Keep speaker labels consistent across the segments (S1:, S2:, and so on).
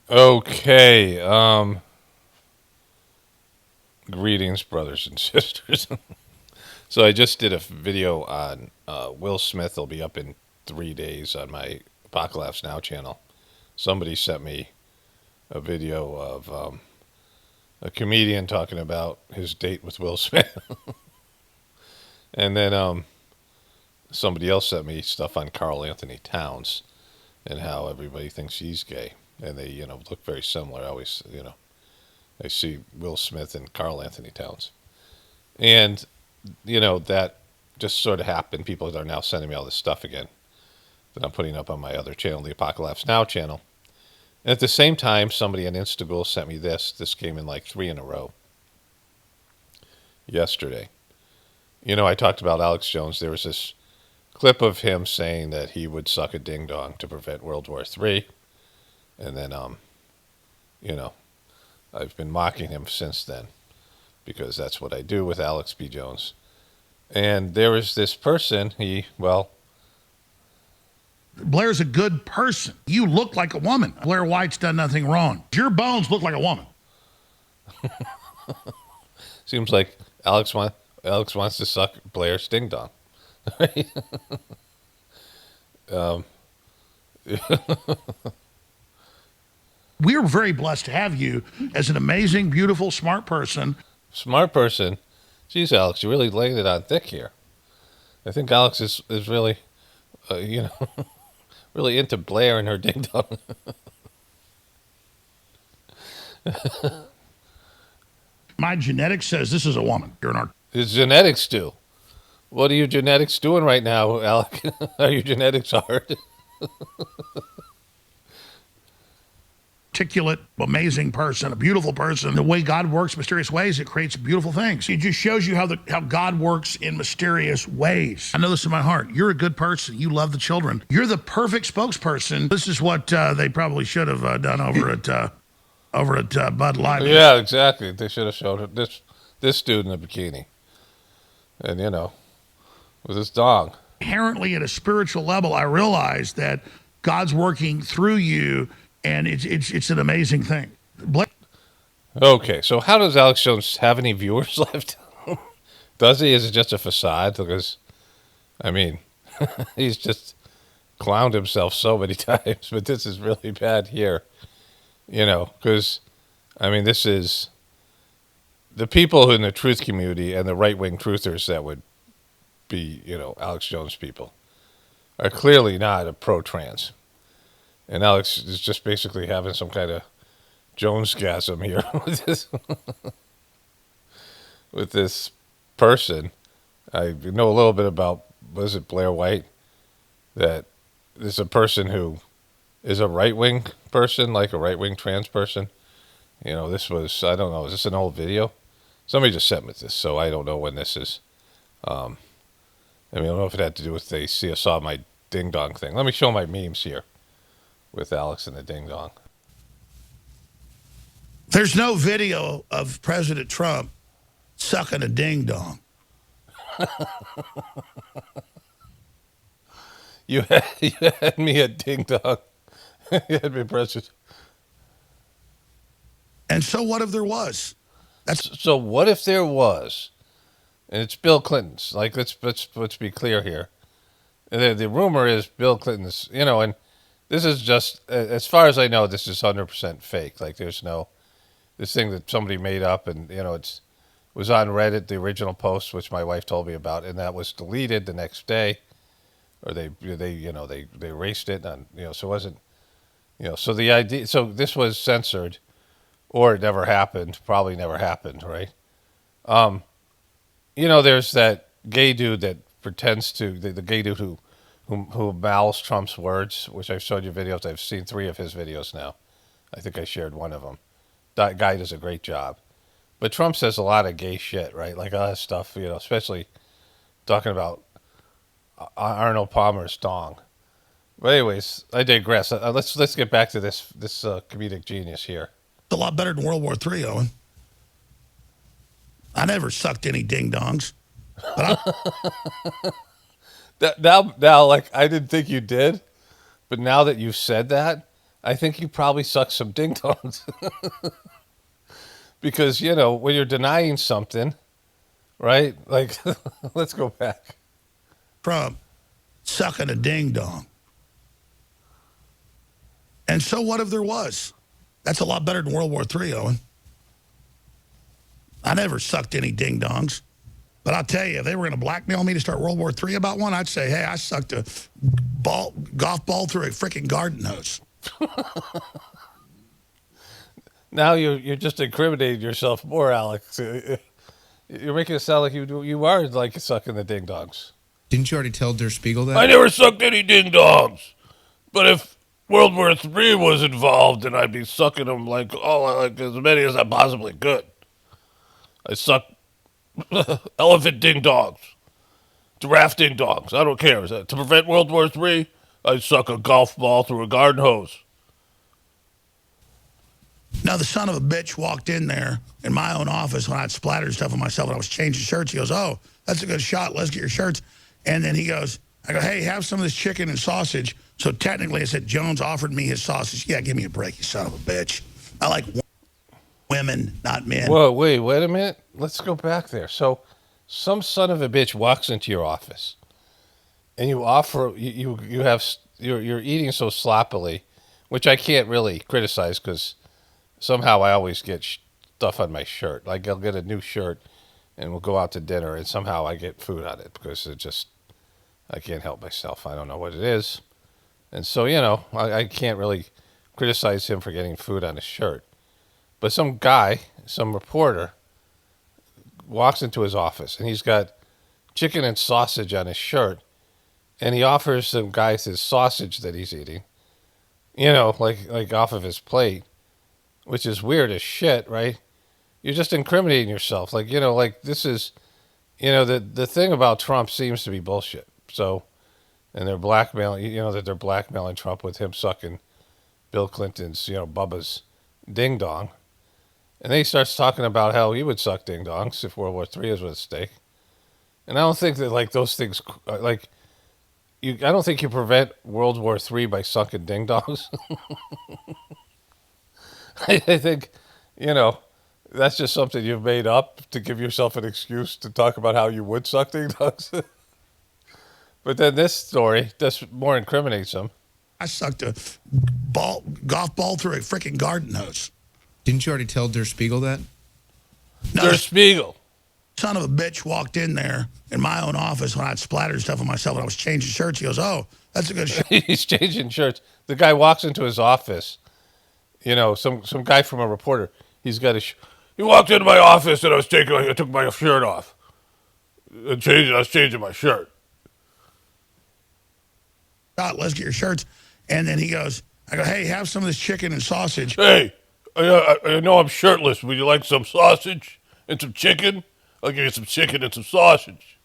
S1: Okay. Greetings, brothers and sisters. So I just did a video on Will Smith. Will be up in 3 days on my Apocalypse Now channel. Somebody sent me a video of a comedian talking about his date with Will Smith, and then somebody else sent me stuff on Carl Anthony Towns and how everybody thinks he's gay, and they look very similar. I always I see Will Smith and Carl Anthony Towns, and that just sort of happened. People are now sending me all this stuff again that I'm putting up on my other channel, the Apocalypse Now channel. And at the same time, somebody on Instagram sent me this. This came in like 3 in a row yesterday. I talked about Alex Jones. There was this clip of him saying that he would suck a ding dong to prevent World War III. And then, I've been mocking him since then because that's what I do with Alex B. Jones. And there was this person,
S2: Blaire's a good person. You look like a woman. Blaire White's done nothing wrong. Your bones look like a woman.
S1: Seems like Alex wants to suck Blaire's ding dong.
S2: We're very blessed to have you as an amazing, beautiful, smart person.
S1: Smart person. Geez, Alex, you really laid it on thick here. I think Alex is really, really into Blaire and her ding dong.
S2: My genetics says this is a woman. You're an
S1: His genetics do. What are your genetics doing right now, Alex? Are your genetics hard?
S2: articulate, amazing person, a beautiful person. The way God works mysterious ways, it creates beautiful things. It just shows you how God works in mysterious ways. I know this in my heart. You're a good person. You love the children. You're the perfect spokesperson. This is what they probably should have done over at Bud Light.
S1: Yeah, exactly. They should have showed this dude in a bikini, and with his dong.
S2: Inherently, at a spiritual level, I realize that God's working through you, and it's an amazing thing.
S1: Okay, so how does Alex Jones have any viewers left? Does he? Is it just a facade? Because, he's just clowned himself so many times, but this is really bad here. Because, this is the people in the truth community and the right-wing truthers that would be, Alex Jones people are clearly not a pro-trans. And Alex is just basically having some kind of Jones-gasm here with this person. I know a little bit about, was it Blaire White? That there's a person who is a right-wing person, like a right-wing trans person. This was, I don't know, is this an old video? Somebody just sent me this, so I don't know when this is. I don't know if it had to do with they saw my ding-dong thing. Let me show my memes here with Alex and the ding-dong.
S2: There's no video of President Trump sucking a ding-dong.
S1: You had me at ding-dong. You had me president.
S2: And so what if there was?
S1: So what if there was? And it's Bill Clinton's. Like, let's be clear here. The rumor is Bill Clinton's, and this is just, as far as I know, this is 100% fake. Like, there's no, this thing that somebody made up, and, it was on Reddit, the original post, which my wife told me about, and that was deleted the next day. Or they erased it, and, so it wasn't, so the idea, so this was censored, or it never happened, probably never happened, right? There's that gay dude that pretends to, the gay dude who mouths Trump's words, which I've showed you videos. I've seen 3 of his videos now. I think I shared one of them. That guy does a great job. But Trump says a lot of gay shit, right? Like all that stuff, especially talking about Arnold Palmer's dong. But anyways, I digress. Let's get back to this comedic genius here.
S2: It's a lot better than World War III, Owen. I never sucked any ding-dongs.
S1: Now, like, I didn't think you did, but now that you've said that, I think you probably suck some ding dongs. Because, you know, when you're denying something, right? Like, let's go back.
S2: Trump sucking a ding dong. And so what if there was? That's a lot better than World War III, Owen. I never sucked any ding dongs. But I'll tell you, if they were going to blackmail me to start World War III about one, I'd say, hey, I sucked a golf ball through a freaking garden hose.
S1: Now you're just incriminating yourself more, Alex. You're making it sound like you are like sucking the ding dongs.
S3: Didn't you already tell Der Spiegel that?
S1: I never sucked any ding dongs. But if World War III was involved, then I'd be sucking them like as many as I possibly could. I suck elephant ding dongs, giraffe ding dongs. I don't care. Is that to prevent World War III? I suck a golf ball through a garden hose.
S2: Now, the son of a bitch walked in there in my own office when I'd splattered stuff on myself and I was changing shirts. He goes, oh, that's a good shot. Let's get your shirts. And then he goes, I go, hey, have some of this chicken and sausage. So technically I said, Jones offered me his sausage. Yeah, give me a break, you son of a bitch. I like women, not men.
S1: Whoa, wait a minute. Let's go back there. So some son of a bitch walks into your office and you offer, you're eating so sloppily, which I can't really criticize because somehow I always get stuff on my shirt. Like I'll get a new shirt and we'll go out to dinner and somehow I get food on it because I can't help myself. I don't know what it is. And so, you know, I can't really criticize him for getting food on his shirt. But some guy, some reporter, walks into his office and he's got chicken and sausage on his shirt. And he offers some guys his sausage that he's eating, you know, like off of his plate, which is weird as shit, right? You're just incriminating yourself. Like, you know, like this is, you know, the thing about Trump seems to be bullshit. So, and they're blackmailing, you know, that they're blackmailing Trump with him sucking Bill Clinton's, you know, Bubba's ding dong. And then he starts talking about how he would suck ding dongs if World War III was at stake. And I don't think that, like, those things, like, I don't think you prevent World War III by sucking ding dongs. I think, you know, that's just something you've made up to give yourself an excuse to talk about how you would suck ding dongs. But then this story just more incriminates him.
S2: I sucked a golf ball through a freaking garden hose.
S3: Didn't you already tell Der Spiegel that?
S2: No,
S1: Der Spiegel.
S2: Son of a bitch walked in there in my own office when I'd splattered stuff on myself and I was changing shirts. He goes, oh, that's a good shot.
S1: He's changing shirts. The guy walks into his office. You know, some guy from a reporter. He's got he walked into my office and I took my shirt off. I was changing my shirt.
S2: Let's get your shirts. And then he goes, I go, hey, have some of this chicken and sausage.
S1: Hey, I know I'm shirtless. Would you like some sausage and some chicken? I'll give you some chicken and some sausage.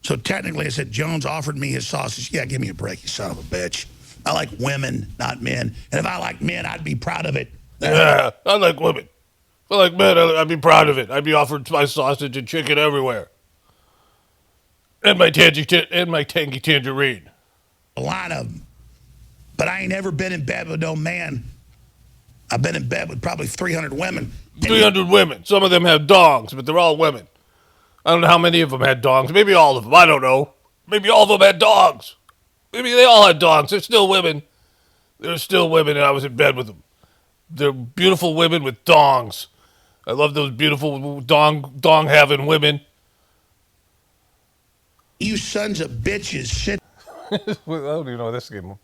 S2: So technically I said, Jones offered me his sausage. Yeah, give me a break, you son of a bitch. I like women, not men. And if I like men, I'd be proud of it.
S1: Yeah, I like women. If I like men, I'd be proud of it. I'd be offered my sausage and chicken everywhere. And my tangy tangerine.
S2: A lot of them. But I ain't ever been in bed with no man. I've been in bed with probably 300 women.
S1: 300 women. Some of them have dongs, but they're all women. I don't know how many of them had dongs. Maybe all of them. I don't know. Maybe all of them had dogs. Maybe they all had dongs. They're still women. They're still women, and I was in bed with them. They're beautiful women with dongs. I love those beautiful dong-having women.
S2: You sons of bitches sit
S1: I don't even know this game.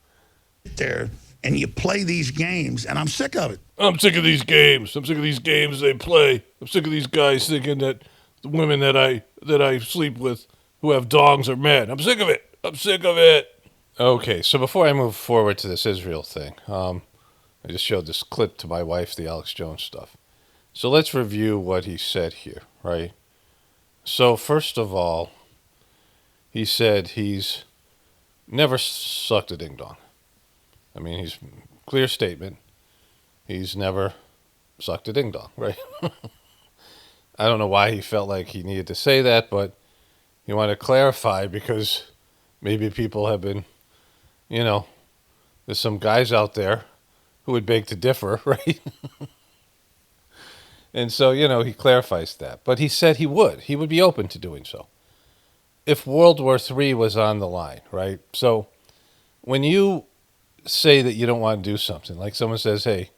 S2: there and you play these games, and I'm sick of it.
S1: I'm sick of these games. I'm sick of these games they play. I'm sick of these guys thinking that the women that I sleep with who have dongs are men. I'm sick of it. I'm sick of it. Okay, so before I move forward to this Israel thing, I just showed this clip to my wife, the Alex Jones stuff. So let's review what he said here, right? So first of all, he said he's never sucked a ding dong. I mean, he's clear statement. He's never sucked a ding dong, right? I don't know why he felt like he needed to say that, but he wanted to clarify because maybe people have been, you know, there's some guys out there who would beg to differ, right? And so, he clarifies that. But he said he would be open to doing so if World War III was on the line, right? So when you say that you don't want to do something, like someone says, hey,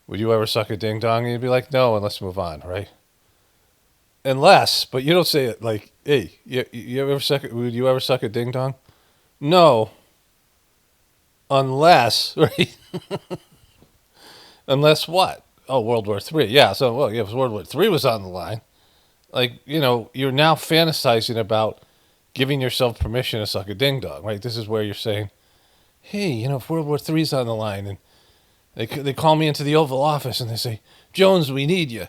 S1: would you ever suck a ding dong? And you'd be like, no, and let's move on, right? Unless, but you don't say it like, hey, would you ever suck a ding dong? No, unless, right? Unless what? Oh, World War III. Yeah, so, well, yeah, if World War III was on the line, like, you're now fantasizing about giving yourself permission to suck a ding dong, right? This is where you're saying, hey, if World War III's on the line, and they call me into the Oval Office and they say, Jones, we need you.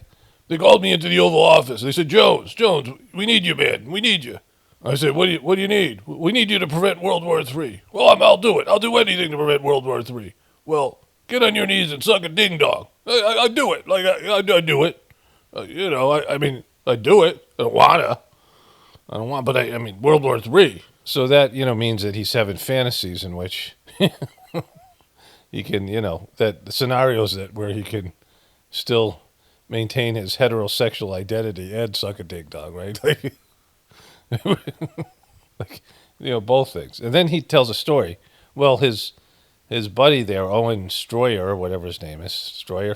S1: They called me into the Oval Office. They said, Jones, we need you, man. We need you. I said, what do you need? We need you to prevent World War III. Well, I'll do it. I'll do anything to prevent World War III. Well, get on your knees and suck a ding dong. I do it. Like, I do it. I do it. I don't want, but I mean, World War III. So that, means that he's having fantasies in which he can, that the scenarios where he can still maintain his heterosexual identity and suck a ding dong, right? Like, both things. And then he tells a story. Well, his buddy there, Owens Stroyer, or whatever his name is, Stroyer,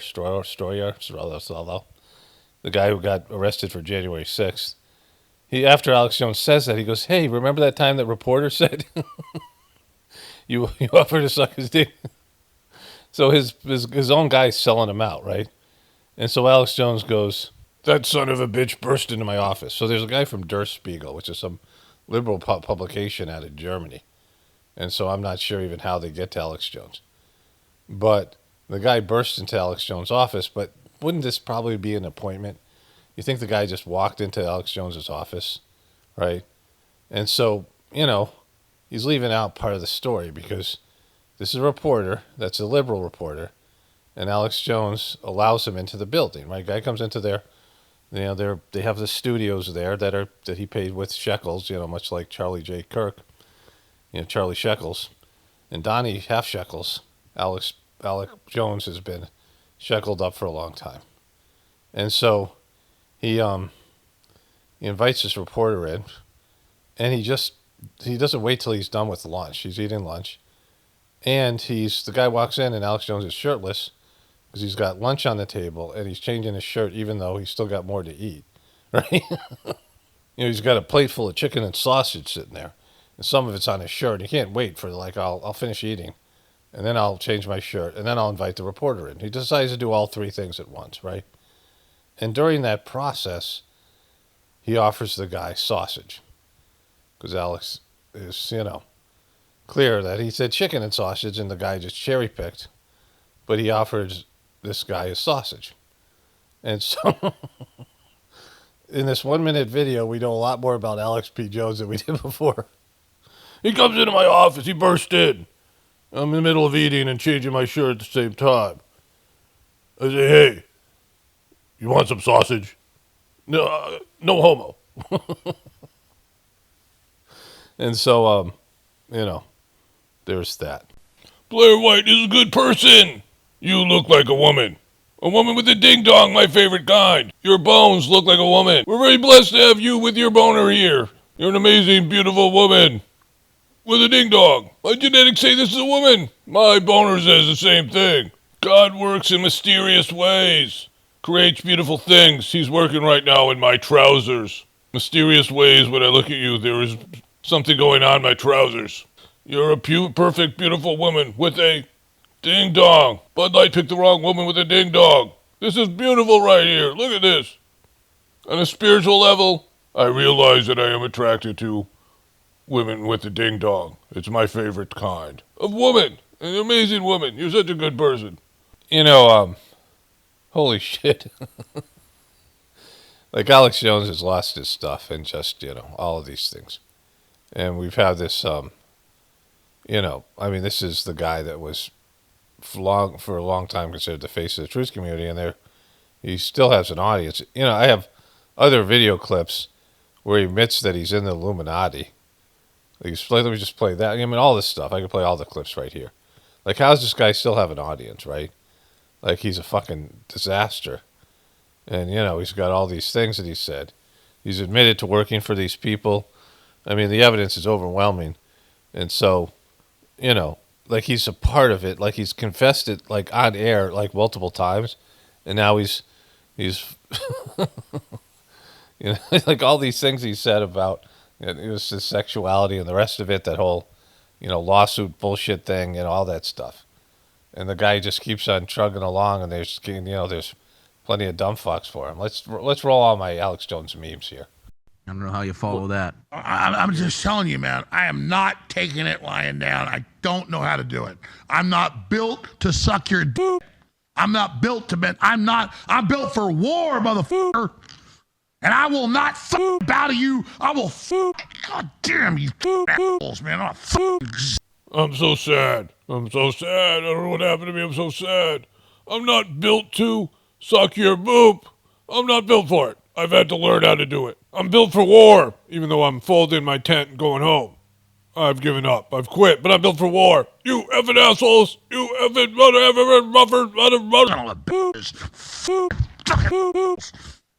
S1: the guy who got arrested for January 6th. After Alex Jones says that, he goes, hey, remember that time that reporter said you offered to suck his dick? So his own guy's selling him out, right? And so Alex Jones goes, that son of a bitch burst into my office. So there's a guy from Der Spiegel, which is some liberal publication out of Germany. And so I'm not sure even how they get to Alex Jones. But the guy burst into Alex Jones' office, but wouldn't this probably be an appointment? You think the guy just walked into Alex Jones's office, right? And so, he's leaving out part of the story because this is a reporter that's a liberal reporter, and Alex Jones allows him into the building, right? Guy comes into their, they have the studios there that he paid with shekels, much like Charlie J. Kirk, Charlie Shekels, and Donnie half shekels. Alex Jones has been shackled up for a long time, and so he invites this reporter in, and he doesn't wait till he's done with lunch. He's eating lunch, and the guy walks in, and Alex Jones is shirtless because he's got lunch on the table, and he's changing his shirt even though he's still got more to eat, right? He's got a plate full of chicken and sausage sitting there, and some of it's on his shirt. He can't wait for I'll finish eating, and then I'll change my shirt, and then I'll invite the reporter in. He decides to do all three things at once, right? And during that process, he offers the guy sausage. Because Alex is, clear that he said chicken and sausage, and the guy just cherry-picked. But he offers this guy his sausage. And so, in this 1-minute video, we know a lot more about Alex P. Jones than we did before. He comes into my office. He burst in. I'm in the middle of eating and changing my shirt at the same time. I say, hey, you want some sausage? No, no homo. And so, there's that. Blaire White is a good person. You look like a woman. A woman with a ding-dong, my favorite kind. Your bones look like a woman. We're very blessed to have you with your boner here. You're an amazing, beautiful woman with a ding-dong. My genetics say this is a woman. My boner says the same thing. God works in mysterious ways. Creates beautiful things. He's working right now in my trousers. Mysterious ways when I look at you, there is something going on in my trousers. You're a perfect, beautiful woman with a ding-dong. Bud Light picked the wrong woman with a ding-dong. This is beautiful right here. Look at this. On a spiritual level, I realize that I am attracted to women with a ding-dong. It's my favorite kind of woman. An amazing woman. You're such a good person. Holy shit. Like Alex Jones has lost his stuff and just, all of these things. And we've had this, this is the guy that was for a long time considered the face of the truth community, and he still has an audience. I have other video clips where he admits that he's in the Illuminati. Let me just play that. All this stuff. I can play all the clips right here. Like, how does this guy still have an audience, right? Like, he's a fucking disaster. And, he's got all these things that he said. He's admitted to working for these people. I mean, the evidence is overwhelming. And so, like, he's a part of it. Like, he's confessed it, like, on air, like, multiple times. And now he's like, all these things he said about, it was his sexuality and the rest of it, that whole, lawsuit bullshit thing and all that stuff. And the guy just keeps on trugging along, and there's plenty of dumb fucks for him. Let's roll all my Alex Jones memes here.
S4: I don't know how you follow that.
S2: I'm just telling you, man, I am not taking it lying down. I don't know how to do it. I'm not built to suck your dick. I'm not built to bend. I'm built for war, motherfucker. And I will not bow to you. I will God damn you assholes, man.
S1: I'm so sad. I'm so sad. I don't know what happened to me. I'm so sad. I'm not built to suck your boop. I'm not built for it. I've had to learn how to do it. I'm built for war, even though I'm folding my tent and going home. I've given up. I've quit, but I'm built for war. You effing assholes. You effing mother.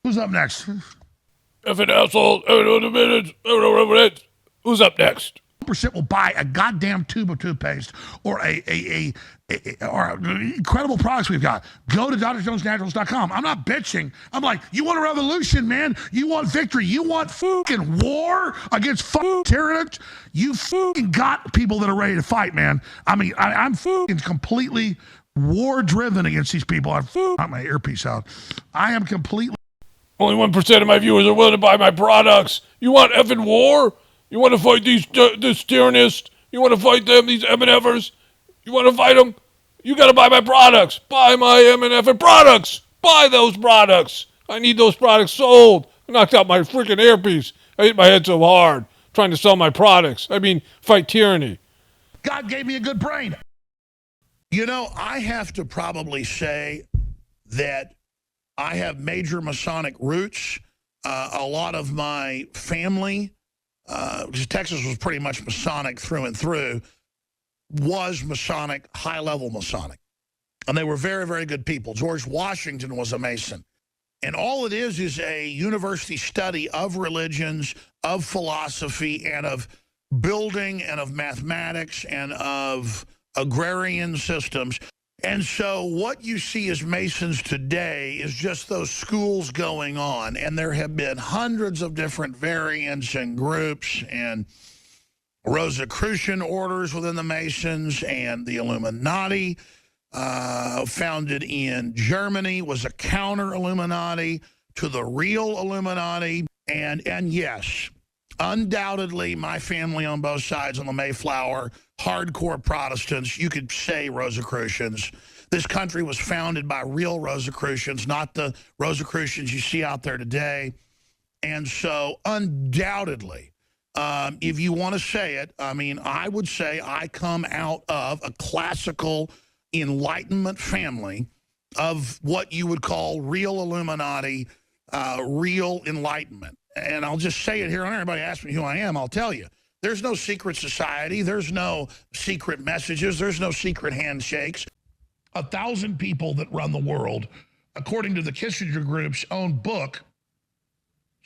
S2: Who's up next?
S1: Effing assholes. Who's up next?
S2: Percent will buy a goddamn tube of toothpaste or or incredible products we've got. Go to drjonesnaturals.com. I'm not bitching. I'm like, you want a revolution, man. You want victory. You want fucking war against fucking tyrants. You fucking got people that are ready to fight, man. I mean, I'm fucking completely war driven against these people. I've got my earpiece out. I am completely.
S1: Only 1% of my viewers are willing to buy my products. You want effing war? You want to fight this tyrannists? You want to fight them, these MNFers? You want to fight them? You got to buy my products. Buy my MNF products. Buy those products. I need those products sold. I knocked out my freaking earpiece. I hit my head so hard trying to sell my products. I mean, fight tyranny.
S2: God gave me a good brain. I have to probably say that I have major Masonic roots. A lot of my family, because Texas was pretty much Masonic through and through, was Masonic, high-level Masonic. And they were very, very good people. George Washington was a Mason. And all it is a university study of religions, of philosophy, and of building, and of mathematics, and of agrarian systems. And so what you see as Masons today is just those schools going on. And there have been hundreds of different variants and groups and Rosicrucian orders within the Masons, and the Illuminati, founded in Germany, was a counter-Illuminati to the real Illuminati. And yes, undoubtedly, my family on both sides on the Mayflower, hardcore Protestants, you could say Rosicrucians. This country was founded by real Rosicrucians, not the Rosicrucians you see out there today. And so, undoubtedly, if you want to say it, I mean, I would say I come out of a classical Enlightenment family of what you would call real Illuminati, real Enlightenment. And I'll just say it here. When everybody asks me who I am, I'll tell you. There's no secret society. There's no secret messages. There's no secret handshakes. 1,000 people that run the world, according to the Kissinger Group's own book,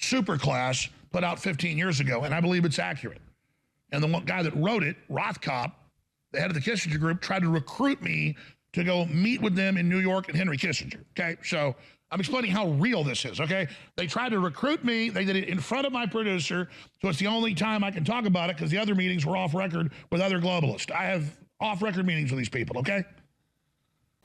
S2: Superclass, put out 15 years ago, and I believe it's accurate. And the one guy that wrote it, Rothkopf, the head of the Kissinger Group, tried to recruit me to go meet with them in New York and Henry Kissinger, okay? So I'm explaining how real this is, okay? They tried to recruit me. They did it in front of my producer, so it's the only time I can talk about it because the other meetings were off record with other globalists. I have off-record meetings with these people, okay?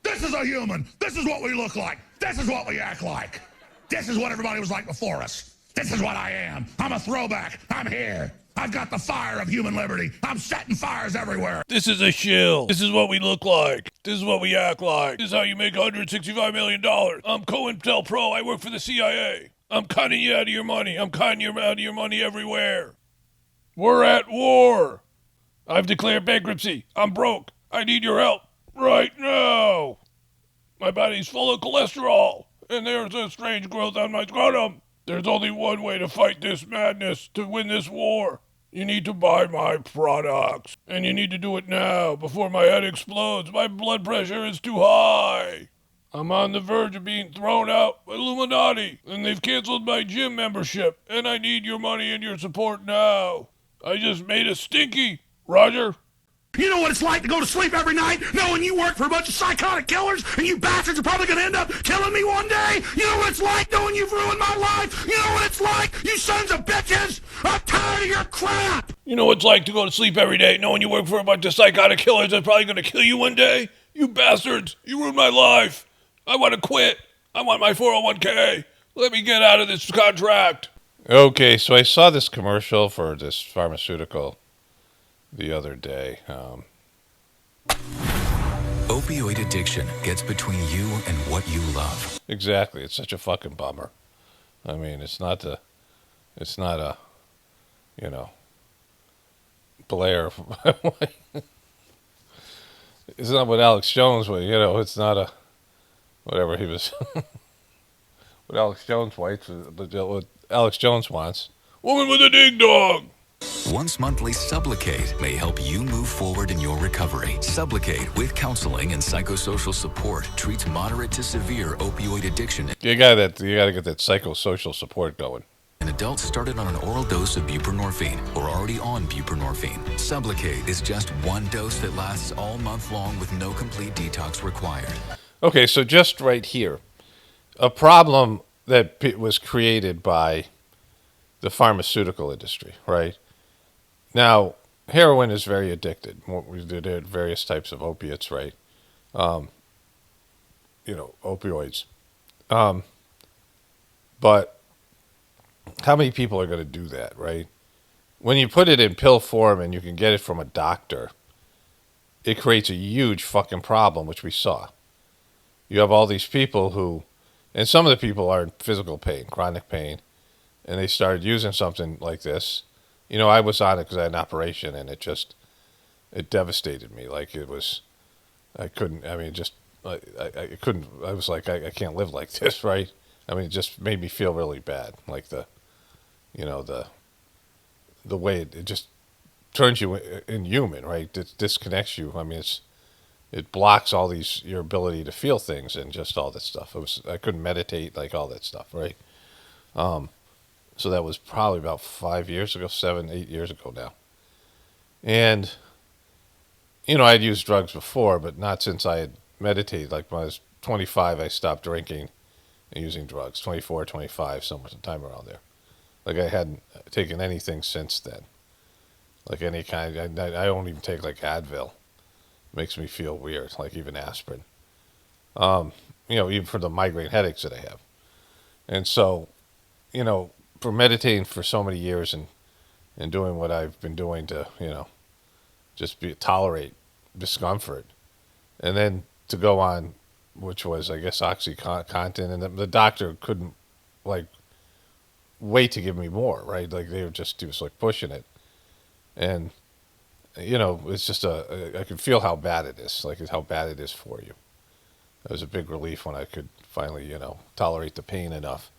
S2: This is a human. This is what we look like. This is what we act like. This is what everybody was like before us. This is what I am. I'm a throwback. I'm here. I've got the fire of human liberty. I'm setting fires everywhere.
S1: This is a shill. This is what we look like. This is what we act like. This is how you make $165 million. I'm COINTELPRO. I work for the CIA. I'm cutting you out of your money. I'm cutting you out of your money everywhere. We're at war. I've declared bankruptcy. I'm broke. I need your help right now. My body's full of cholesterol, and there's a strange growth on my scrotum. There's only one way to fight this madness, to win this war. You need to buy my products. And you need to do it now, before my head explodes. My blood pressure is too high. I'm on the verge of being thrown out by Illuminati, and they've canceled my gym membership, and I need your money and your support now. I just made a stinky, Roger.
S2: You know what it's like to go to sleep every night knowing you work for a bunch of psychotic killers and you bastards are probably going to end up killing me one day? You know what it's like knowing you've ruined my life? You know what it's like, you sons of bitches? I'm tired of your crap!
S1: You know what it's like to go to sleep every day knowing you work for a bunch of psychotic killers that's probably going to kill you one day? You bastards, you ruined my life. I want to quit. I want my 401k. Let me get out of this contract. Okay, so I saw this commercial for this pharmaceutical the other day.
S5: Opioid addiction gets between you and what you love.
S1: Exactly. It's such a fucking bummer. I mean, it's not a, you know, Blaire. It's not what Alex Jones was, it's not a, whatever he was, what Alex Jones wants, what Alex Jones wants. Woman with a ding dong.
S5: Once monthly Sublocade may help you move forward in your recovery. Sublocade, with counseling and psychosocial support, treats moderate to severe opioid addiction.
S1: You gotta get that psychosocial support going.
S5: An adult started on an oral dose of buprenorphine or already on buprenorphine. Sublocade is just one dose that lasts all month long with no complete detox required.
S1: Okay, so just right here, a problem that was created by the pharmaceutical industry, right? Now, heroin is very addicted. We did various types of opiates, right? Opioids. But how many people are going to do that, right? When you put it in pill form and you can get it from a doctor, it creates a huge fucking problem, which we saw. You have all these people who, and some of the people are in physical pain, chronic pain, and they started using something like this. I was on it because I had an operation, and it devastated me. Like, it was, I couldn't, I mean, just, I couldn't, I was like, I can't live like this, right? I mean, it just made me feel really bad. Like the way it just turns you inhuman, right? It disconnects you. I mean, it blocks your ability to feel things and just all that stuff. I couldn't meditate, like all that stuff, right? So that was probably about 5 years ago, 7, 8 years ago now. And, I'd used drugs before, but not since I had meditated. Like when I was 25, I stopped drinking and using drugs. 24, 25, somewhere sometime around there. Like I hadn't taken anything since then. Like any kind, I don't even take like Advil. It makes me feel weird, like even aspirin. Even for the migraine headaches that I have. And so, for meditating for so many years and doing what I've been doing to, just tolerate discomfort. And then to go on, which was, I guess, OxyContin, and the doctor couldn't, like, wait to give me more, right? Like, he was, like, pushing it. And, it's just I could feel how bad it is, like, how bad it is for you. It was a big relief when I could finally, tolerate the pain enough.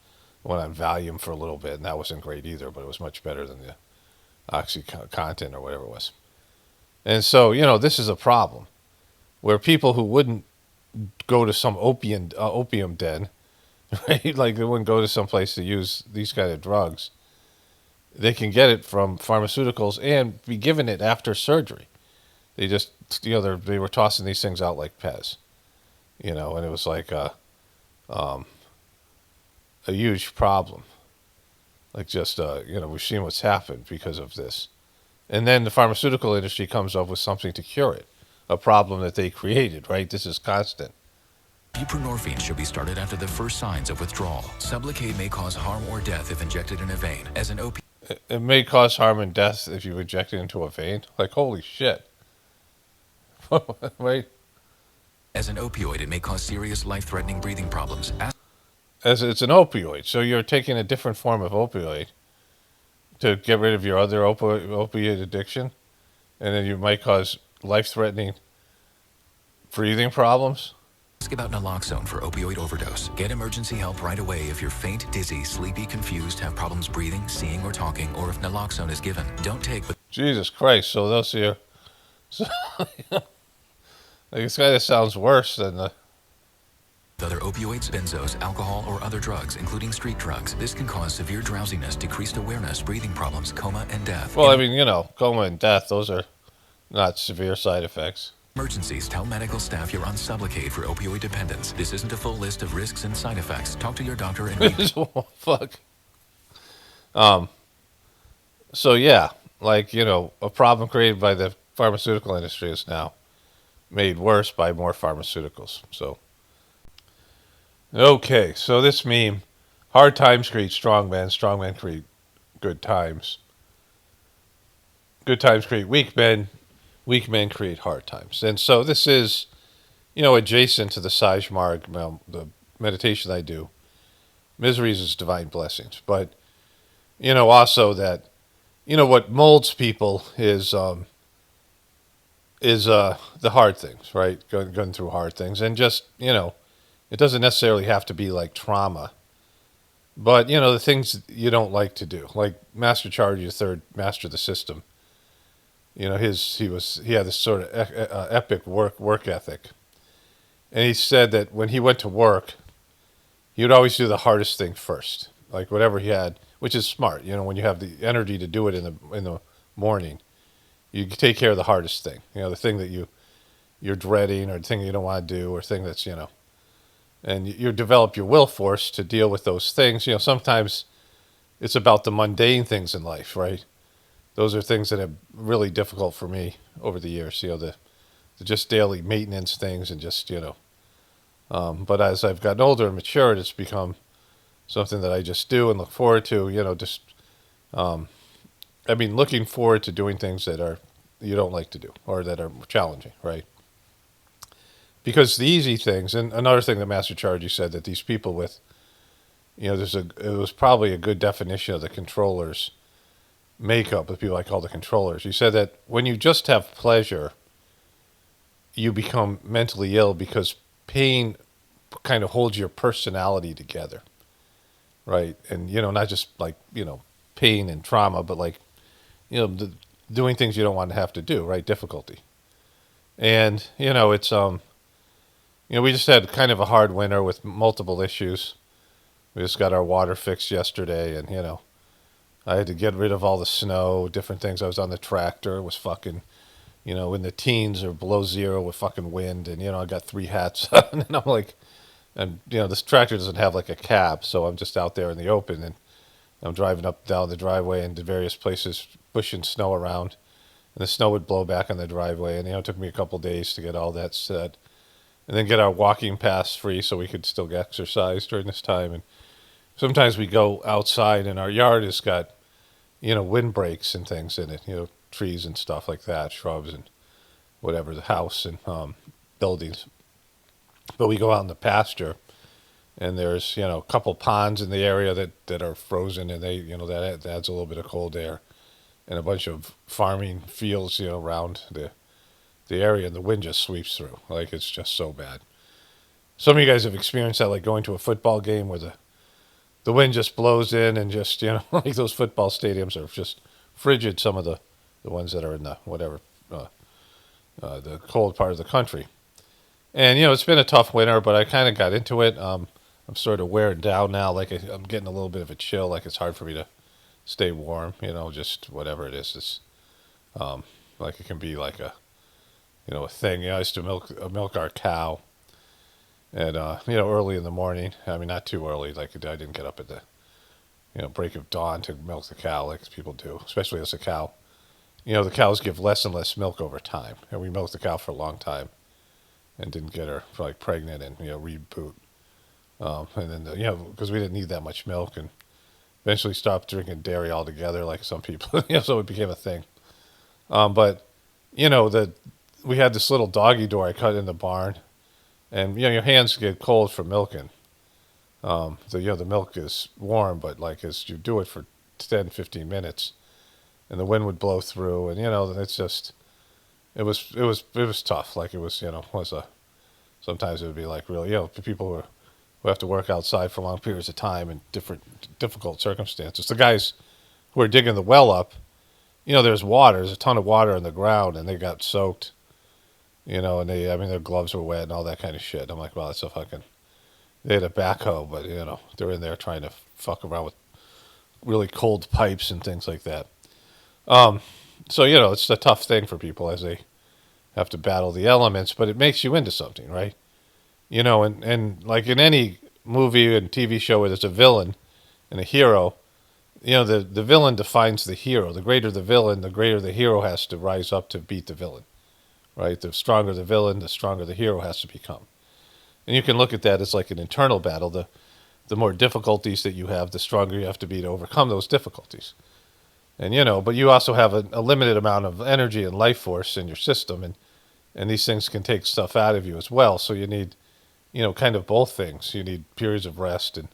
S1: Went on Valium for a little bit, and that wasn't great either, but it was much better than the OxyContin or whatever it was. And so, this is a problem where people who wouldn't go to some opium den, right? Like they wouldn't go to some place to use these kind of drugs. They can get it from pharmaceuticals and be given it after surgery. They just, they were tossing these things out like Pez, and it was like a huge problem. Like just, we've seen what's happened because of this. And then the pharmaceutical industry comes up with something to cure it, a problem that they created, right? This is constant.
S5: Buprenorphine should be started after the first signs of withdrawal. Sublocade may cause harm or death if injected in a vein. As an opioid,
S1: It may cause harm and death if you inject it into a vein. Like, holy shit. Wait.
S5: As an opioid, it may cause serious life-threatening breathing problems.
S1: As it's an opioid, so you're taking a different form of opioid to get rid of your other opioid addiction, and then you might cause life-threatening breathing problems.
S5: Ask about naloxone for opioid overdose. Get emergency help right away if you're faint, dizzy, sleepy, confused, have problems breathing, seeing, or talking, or if naloxone is given. Don't take with
S1: Jesus Christ. So those here. So, this kind of sounds worse than the.
S5: other opioids, benzos, alcohol, or other drugs, including street drugs. This can cause severe drowsiness, decreased awareness, breathing problems, coma, and death.
S1: Well, I mean, coma and death, those are not severe side effects.
S5: Emergencies, tell medical staff you're on Sublocade for opioid dependence. This isn't a full list of risks and side effects. Talk to your doctor and read.
S1: Fuck. So yeah, a problem created by the pharmaceutical industry is now made worse by more pharmaceuticals. So, okay, so this meme, hard times create strong men create good times. Good times create weak men create hard times. And so this is, adjacent to the Sajmarg, the meditation I do. Miseries is divine blessings. But, also that, what molds people is the hard things, right? Going through hard things. And just, it doesn't necessarily have to be like trauma. But, the things you don't like to do. Like Master Charge III, Master of the System. He had this sort of epic work ethic. And he said that when he went to work, he would always do the hardest thing first. Like whatever he had, which is smart. When you have the energy to do it in the morning, you take care of the hardest thing. The thing that you're dreading, or the thing you don't want to do, or thing that's, and you develop your will force to deal with those things. Sometimes it's about the mundane things in life, right? Those are things that are really difficult for me over the years, the just daily maintenance things and just, but as I've gotten older and matured, it's become something that I just do and look forward to, looking forward to doing things that you don't like to do or that are challenging, right? Because the easy things, and another thing that Master Chargy said, that these people with, it was probably a good definition of the controller's makeup, with people I call the controllers. He said that when you just have pleasure, you become mentally ill because pain kind of holds your personality together, right? And, not just like, pain and trauma, but like, doing things you don't want to have to do, right? Difficulty. And, it's, we just had kind of a hard winter with multiple issues. We just got our water fixed yesterday, and, I had to get rid of all the snow, different things. I was on the tractor. It was fucking, in the teens or below zero with fucking wind. And, I got 3 hats on. And I'm like, this tractor doesn't have like a cab. So I'm just out there in the open. And I'm driving up down the driveway into various places, pushing snow around. And the snow would blow back on the driveway. And, it took me a couple days to get all that set. And then get our walking paths free so we could still exercise during this time. And sometimes we go outside and our yard has got, windbreaks and things in it, trees and stuff like that, shrubs and whatever, the house and buildings. But we go out in the pasture and there's, a couple ponds in the area that are frozen, and they, that adds a little bit of cold air, and a bunch of farming fields, around the area, and the wind just sweeps through. Like, it's just so bad. Some of you guys have experienced that, like going to a football game where the wind just blows in and just, like those football stadiums are just frigid, some of the ones that are in the, whatever, the cold part of the country. And, it's been a tough winter, but I kind of got into it. I'm sort of wearing down now. Like, I'm getting a little bit of a chill. Like, it's hard for me to stay warm, just whatever it is. It's, like, it can be like a thing. I used to milk our cow. And, early in the morning. I mean, not too early. Like, I didn't get up at the, break of dawn to milk the cow like people do, especially as a cow. The cows give less and less milk over time. And we milked the cow for a long time and didn't get her, like, pregnant and, reboot. And then, because we didn't need that much milk, and eventually stopped drinking dairy altogether, like some people, so it became a thing. But, we had this little doggy door I cut in the barn. And, your hands get cold from milking. The milk is warm, but like as you do it for 10, 15 minutes, and the wind would blow through, and, it's just, it was tough. Like it was, was a Sometimes it would be like really, for people who have to work outside for long periods of time in difficult circumstances. The guys who are digging the well up, there's water. There's a ton of water on the ground, and they got soaked, and their gloves were wet and all that kind of shit. I'm like, well, that's a fucking, they had a backhoe, but, they're in there trying to fuck around with really cold pipes and things like that. So, it's a tough thing for people as they have to battle the elements, but it makes you into something, right? And like in any movie and TV show where there's a villain and a hero, the villain defines the hero. The greater the villain, the greater the hero has to rise up to beat the villain, right? The stronger the villain, the stronger the hero has to become. And you can look at that as like an internal battle. The more difficulties that you have, the stronger you have to be to overcome those difficulties. And, but you also have a limited amount of energy and life force in your system, and these things can take stuff out of you as well. So you need, kind of both things. You need periods of rest, and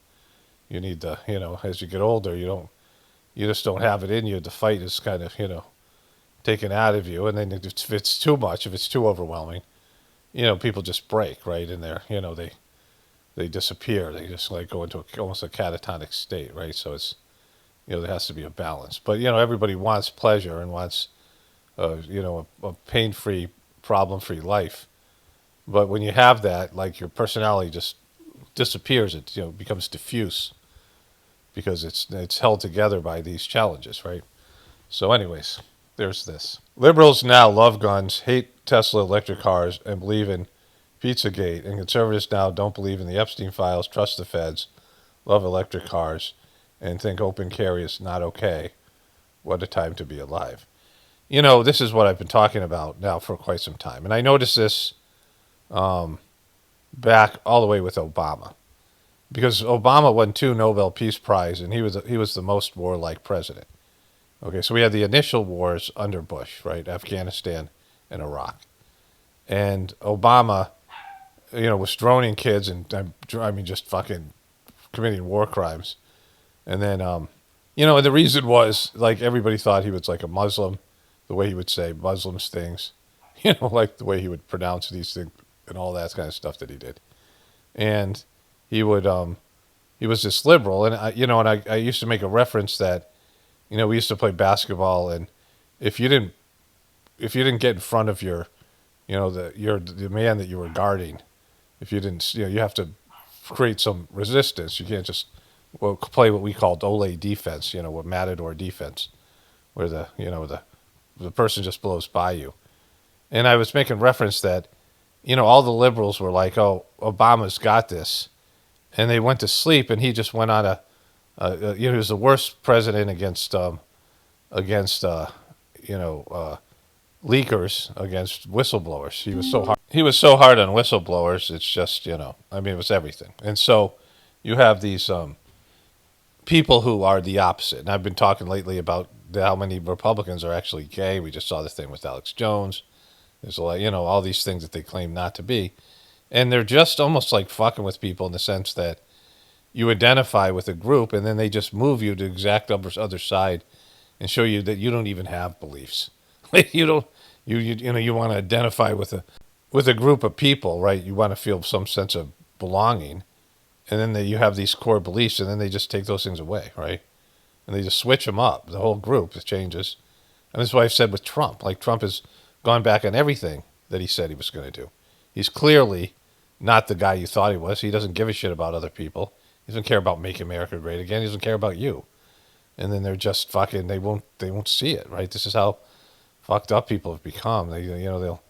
S1: you need to, as you get older, you just don't have it in you. The fight is kind of, taken out of you. And then if it's too much, if it's too overwhelming, people just break, right? And they disappear. They just like go into almost a catatonic state, right? So it's, there has to be a balance. But, everybody wants pleasure and wants, a pain-free, problem-free life. But when you have that, like your personality just disappears. It, becomes diffuse because it's held together by these challenges, right? So anyways, there's this. Liberals now love guns, hate Tesla electric cars, and believe in Pizzagate. And conservatives now don't believe in the Epstein files, trust the feds, love electric cars, and think open carry is not okay. What a time to be alive. This is what I've been talking about now for quite some time. And I noticed this back all the way with Obama. Because Obama won 2 Nobel Peace Prize, and he was the most warlike president. Okay, so we had the initial wars under Bush, right? Afghanistan and Iraq. And Obama, was droning kids and, just fucking committing war crimes. And then, and the reason was, like, everybody thought he was like a Muslim, the way he would say Muslims things, like the way he would pronounce these things and all that kind of stuff that he did. And he was this liberal. And, I used to make a reference that, we used to play basketball, and if you didn't get in front of your, the man that you were guarding, if you didn't, you have to create some resistance. You can't just play what we called Ole defense, what Matador defense, where the person just blows by you. And I was making reference that, all the liberals were like, oh, Obama's got this. And they went to sleep, and he just went on he was the worst president against leakers, against whistleblowers. He was so hard. He was so hard on whistleblowers. It's just, it was everything. And so you have these people who are the opposite. And I've been talking lately about how many Republicans are actually gay. We just saw the thing with Alex Jones. There's a lot, all these things that they claim not to be. And they're just almost like fucking with people in the sense that you identify with a group, and then they just move you to the exact other side and show you that you don't even have beliefs. You want to identify with a group of people, right? You want to feel some sense of belonging, and then you have these core beliefs, and then they just take those things away, right? And they just switch them up. The whole group changes. And that's why I've said with Trump, like Trump has gone back on everything that he said he was going to do. He's clearly not the guy you thought he was. He doesn't give a shit about other people. He doesn't care about making America great again. He doesn't care about you. And then they're just fucking, they won't see it, right? This is how fucked up people have become. They'll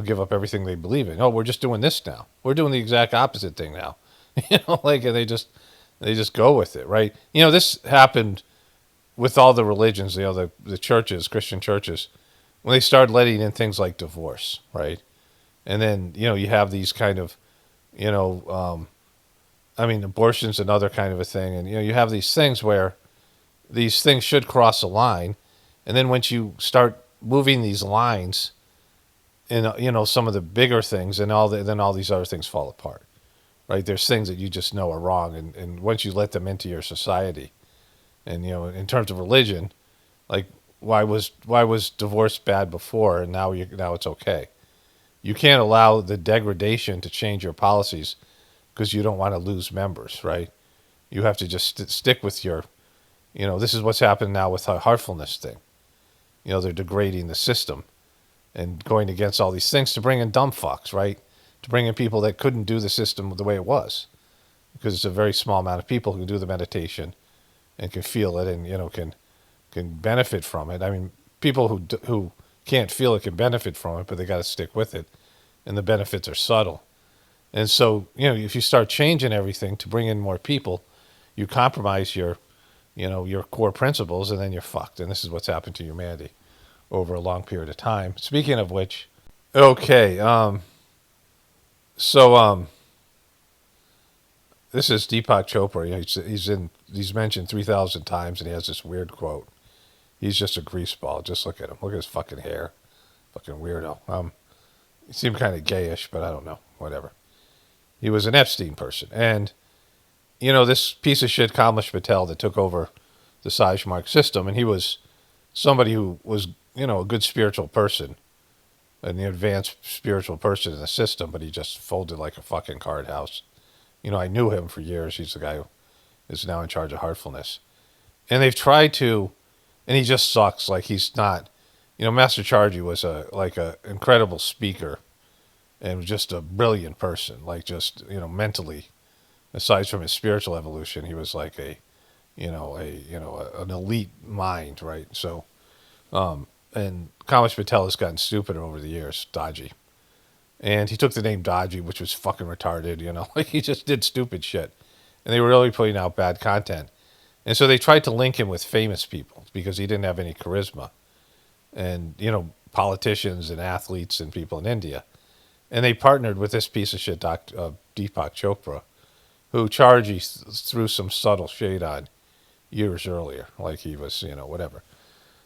S1: give up everything they believe in. Oh, we're just doing this now. We're doing the exact opposite thing now. And they just go with it, right? This happened with all the religions, the churches, Christian churches, when they started letting in things like divorce, right? And then, you have these kind of, abortion's another kind of a thing. And, you have these things where these things should cross a line. And then once you start moving these lines in, some of the bigger things, and then all these other things fall apart, right? There's things that you just know are wrong. And once you let them into your society, and, in terms of religion, like why was divorce bad before, and now it's okay? you can't allow the degradation to change your policies because you don't want to lose members, right? You have to just stick with your, this is what's happened now with the heartfulness thing. They're degrading the system and going against all these things to bring in dumb fucks, right? To bring in people that couldn't do the system the way it was, because it's a very small amount of people who can do the meditation and can feel it and can benefit from it. I mean, people who can't feel it can benefit from it, but they got to stick with it, and the benefits are subtle. And so, if you start changing everything to bring in more people, you compromise your core principles, and then you're fucked. And this is what's happened to humanity over a long period of time. Speaking of which, okay, this is Deepak Chopra. He's mentioned 3,000 times, and he has this weird quote. He's just a greaseball. Just look at him. Look at his fucking hair. Fucking weirdo. He seemed kind of gayish, but I don't know. Whatever. He was an Epstein person. And, this piece of shit, Kamlesh Patel, that took over the Sajmark system, and he was somebody who was, a good spiritual person, an advanced spiritual person in the system, but he just folded like a fucking card house. I knew him for years. He's the guy who is now in charge of heartfulness. And they've tried to, and he just sucks. Like, he's not, Master Chargy was a incredible speaker and just a brilliant person. Like, just, mentally, aside from his spiritual evolution, he was like an elite mind, right? So, and Kamlesh Patel has gotten stupider over the years, dodgy. And he took the name Dodgy, which was fucking retarded, like he just did stupid shit. And they were really putting out bad content. And so they tried to link him with famous people because he didn't have any charisma. And, politicians and athletes and people in India. And they partnered with this piece of shit, Deepak Chopra, who Chargy threw some subtle shade on years earlier. Like he was, whatever.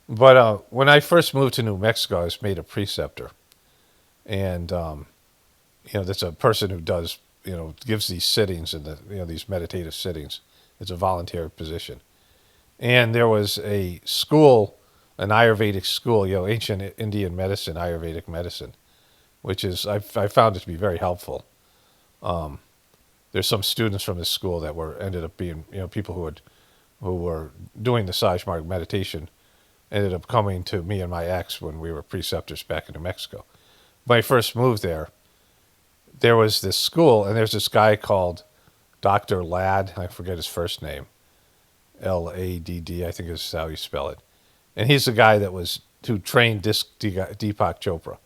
S1: But when I first moved to New Mexico, I was made a preceptor. And, that's a person who does, gives these sittings and these meditative sittings. It's a volunteer position. And there was a school, an Ayurvedic school, ancient Indian medicine, Ayurvedic medicine, which is, I found it to be very helpful. There's some students from this school that ended up being, people who were doing the Sajmark meditation, ended up coming to me and my ex when we were preceptors back in New Mexico. When I first moved there was this school, and there's this guy called Dr. Ladd. I forget his first name. Ladd, I think is how you spell it. And he's the guy who trained Deepak Chopra.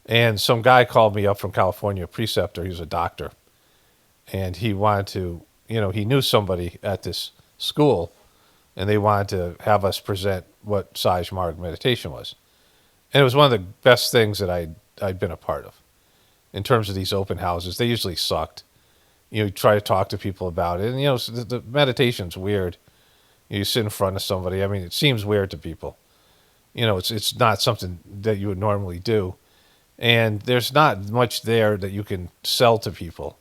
S1: And some guy called me up from California, a preceptor. He was a doctor. And he wanted to, he knew somebody at this school, and they wanted to have us present what Sajmark meditation was. And it was one of the best things that I'd been a part of. In terms of these open houses, they usually sucked. You try to talk to people about it, and the meditation's weird. You sit in front of somebody. I mean, it seems weird to people. It's not something that you would normally do, and there's not much there that you can sell to people,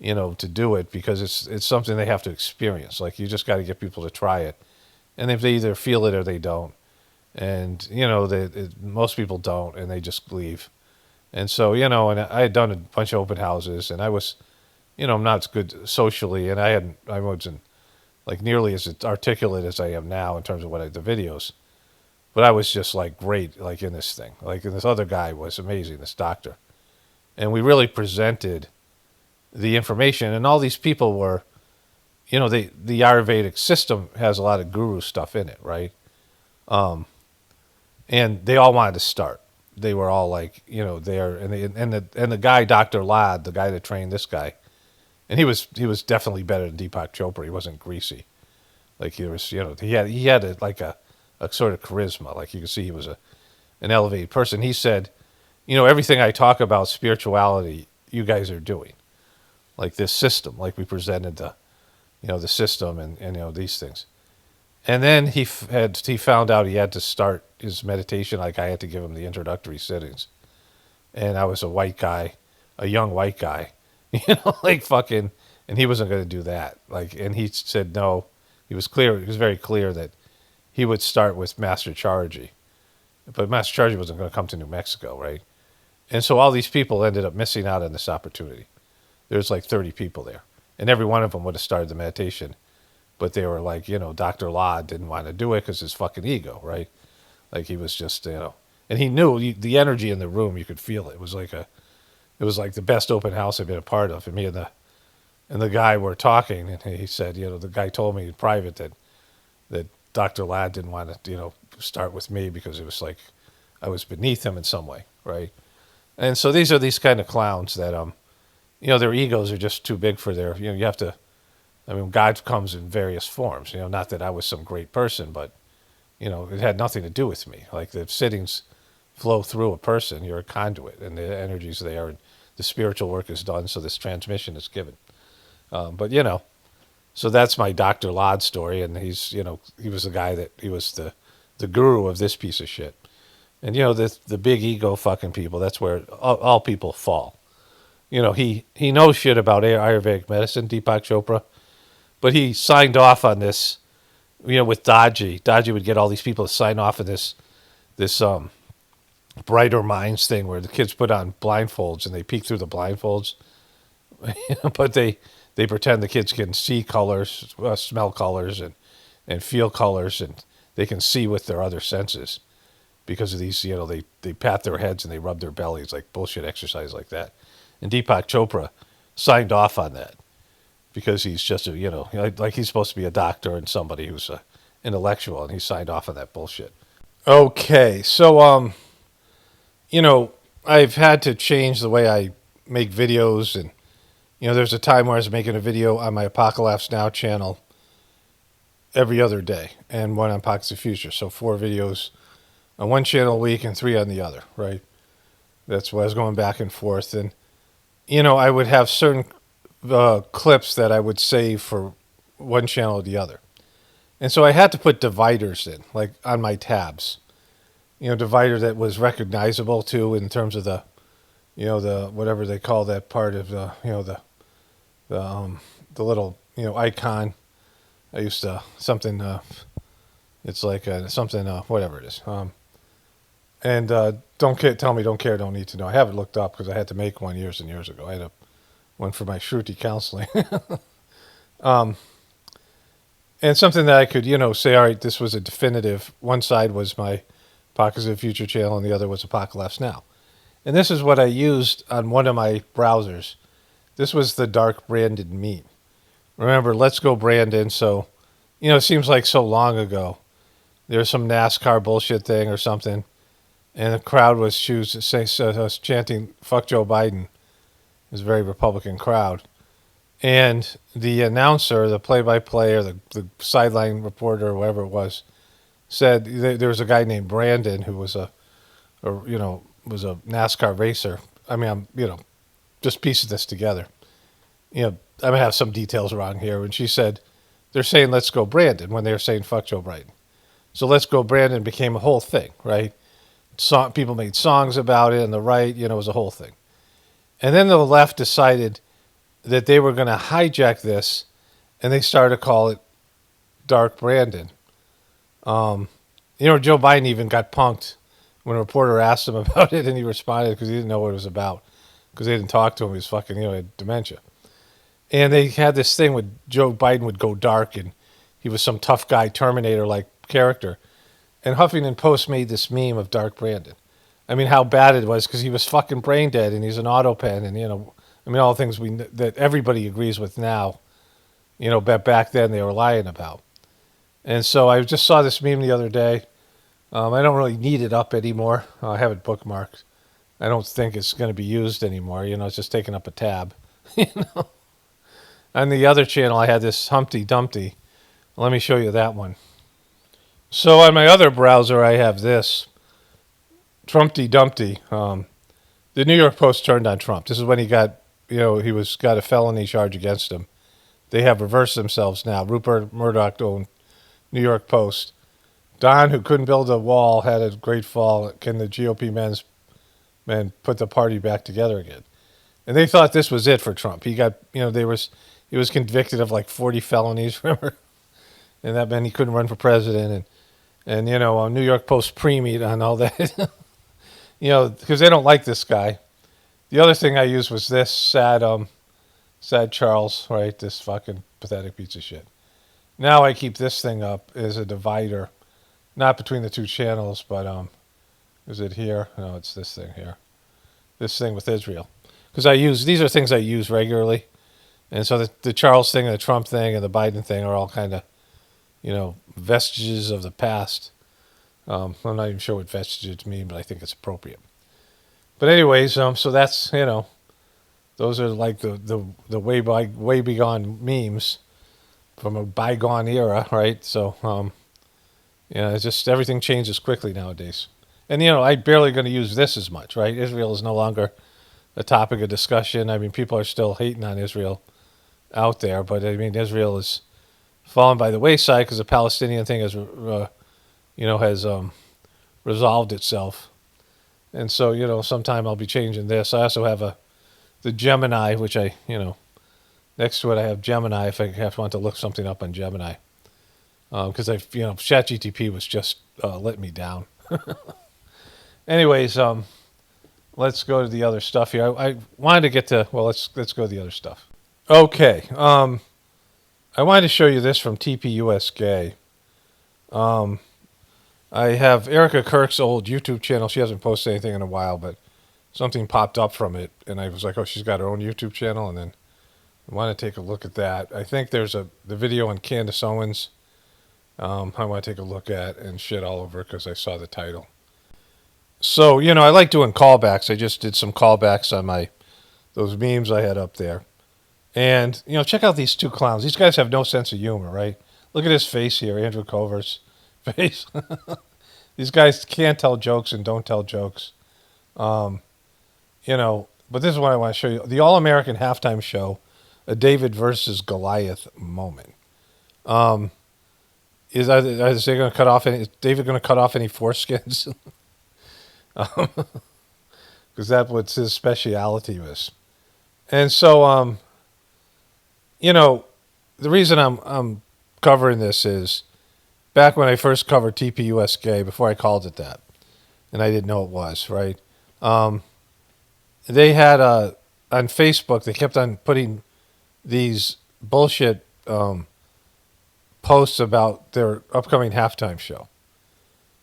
S1: to do it, because it's something they have to experience. Like, you just got to get people to try it, and if they either feel it or they don't. And, most people don't, and they just leave. And so, and I had done a bunch of open houses, and I was, I'm not as good socially, and I wasn't like nearly as articulate as I am now in terms of the videos. But I was just like great, like in this thing. Like, and this other guy was amazing, this doctor. And we really presented the information, and all these people were, the Ayurvedic system has a lot of guru stuff in it, right? And they all wanted to start. They were all like, there, and the guy, Dr. Ladd, the guy that trained this guy, and he was definitely better than Deepak Chopra. He wasn't greasy, like he was. He had a sort of charisma. Like, you could see he was an elevated person. He said, everything I talk about spirituality, you guys are doing, like this system, like we presented the system and these things. And then he found out he had to start his meditation. Like, I had to give him the introductory sittings, and I was a white guy, a young white guy, like fucking, and he wasn't going to do that. Like, and he said no. He was very clear that he would start with Master Chargy, but Master Chargy wasn't going to come to New Mexico, right? And so all these people ended up missing out on this opportunity. There's like 30 people there. And every one of them would have started the meditation. But they were like, Dr. Law didn't want to do it because his fucking ego, right? Like he was just, and he knew the energy in the room. You could feel it. It was like the best open house I've been a part of. And me and the guy were talking, and he said, the guy told me in private that Dr. Ladd didn't want to, start with me because it was like I was beneath him in some way, right? And so these are these kind of clowns that, their egos are just too big for their, you have to, God comes in various forms, not that I was some great person, but, it had nothing to do with me. Like the sittings flow through a person, you're a conduit, and the energy's there, and the spiritual work is done, so this transmission is given. But, so that's my Dr. Ladd story, and he's, he was the guy he was the guru of this piece of shit. And, the big ego fucking people, that's where all people fall. He knows shit about Ayurvedic medicine, Deepak Chopra, but he signed off on this, with Daji. Daji would get all these people to sign off on this Brighter Minds thing where the kids put on blindfolds and they peek through the blindfolds, but they pretend the kids can see colors, smell colors, and feel colors, and they can see with their other senses because of these, they pat their heads and they rub their bellies, like bullshit exercise like that. And Deepak Chopra signed off on that because he's just like he's supposed to be a doctor and somebody who's an intellectual, and he signed off on that bullshit. Okay, so I've had to change the way I make videos, and there's a time where I was making a video on my Apocalypse Now channel every other day, and one on Pockets of Future. So 4 videos on one channel a week and 3 on the other, right? That's why I was going back and forth. And, I would have certain clips that I would save for one channel or the other. And so I had to put dividers in, like on my tabs. Divider that was recognizable too in terms of the, the whatever they call that part of the, the little, icon. I used to something. It's like something. Whatever it is. And don't care. Tell me, don't care. Don't need to know. I haven't looked up because I had to make one years and years ago. I had one for my Shruti counseling. And something that I could, say, all right, this was a definitive. One side was my Pockets of the Future channel, and the other was Apocalypse Now. And this is what I used on one of my browsers. This was the dark Brandon meme. Remember, let's go Brandon. So, it seems like so long ago. There was some NASCAR bullshit thing or something, and the crowd was chanting, fuck Joe Biden. It was a very Republican crowd. And the announcer, the play-by-play, or the sideline reporter, or whatever it was, said there was a guy named Brandon who was a NASCAR racer. I'm just piecing this together. I'm gonna have some details around here. And she said, they're saying let's go Brandon when they were saying fuck Joe Biden. So let's go Brandon became a whole thing, right? People made songs about it, and the right, it was a whole thing. And then the left decided that they were going to hijack this, and they started to call it Dark Brandon. Joe Biden even got punked when a reporter asked him about it, and he responded because he didn't know what it was about, because they didn't talk to him. He was fucking, he had dementia. And they had this thing where Joe Biden would go dark, and he was some tough guy, Terminator-like character. And Huffington Post made this meme of Dark Brandon. How bad it was, because he was fucking brain dead, and he's an autopen, and, all the things that everybody agrees with now, but back then they were lying about. And so I just saw this meme the other day. I don't really need it up anymore. I have it bookmarked. I don't think it's going to be used anymore. It's just taking up a tab. On the other channel, I had this Humpty Dumpty. Let me show you that one. So on my other browser, I have this Trumpty Dumpty. The New York Post turned on Trump. This is when he got, got a felony charge against him. They have reversed themselves now. Rupert Murdoch owned New York Post. Don, who couldn't build a wall, had a great fall. Can the GOP men put the party back together again? And they thought this was it for Trump. He got, he was convicted of like 40 felonies, remember? And that meant he couldn't run for president. And New York Post pre-meet on all that. because they don't like this guy. The other thing I used was this sad Charles, right? This fucking pathetic piece of shit. Now I keep this thing up as a divider, not between the two channels, but is it here? No, it's this thing here. This thing with Israel, because these are things I use regularly, and so the Charles thing, and the Trump thing, and the Biden thing are all kind of, vestiges of the past. I'm not even sure what vestiges mean, but I think it's appropriate. But anyways, so that's those are like the way bygone memes from a bygone era, right? So it's just everything changes quickly nowadays, and I'm barely going to use this as much, right? Israel is no longer a topic of discussion. I mean, people are still hating on Israel out there, but I mean, Israel is fallen by the wayside because the Palestinian thing has resolved itself. And so, sometime I'll be changing this. I also have the Gemini, which next to it I have Gemini if I want to look something up on Gemini. Because ChatGTP was just letting me down. Anyways, let's go to the other stuff here. I wanted to get to, let's go to the other stuff. Okay. I wanted to show you this from TPUSA. I have Erika Kirk's old YouTube channel. She hasn't posted anything in a while, but something popped up from it, and I was like, oh, she's got her own YouTube channel, and then I want to take a look at that. I think there's the video on Candace Owens I want to take a look at and shit all over because I saw the title. So, I like doing callbacks. I just did some callbacks on those memes I had up there. And, check out these two clowns. These guys have no sense of humor, right? Look at his face here, Andrew Cover's face. These guys can't tell jokes and don't tell jokes. But this is what I want to show you. The All-American Halftime Show, a David versus Goliath moment. Is they going to cut off any? Is David going to cut off any foreskins? Because that's what his speciality was. And so, the reason I'm covering this is back when I first covered TPUSA, before I called it that, and I didn't know it was, right? They had on Facebook, they kept on putting these bullshit posts about their upcoming halftime show.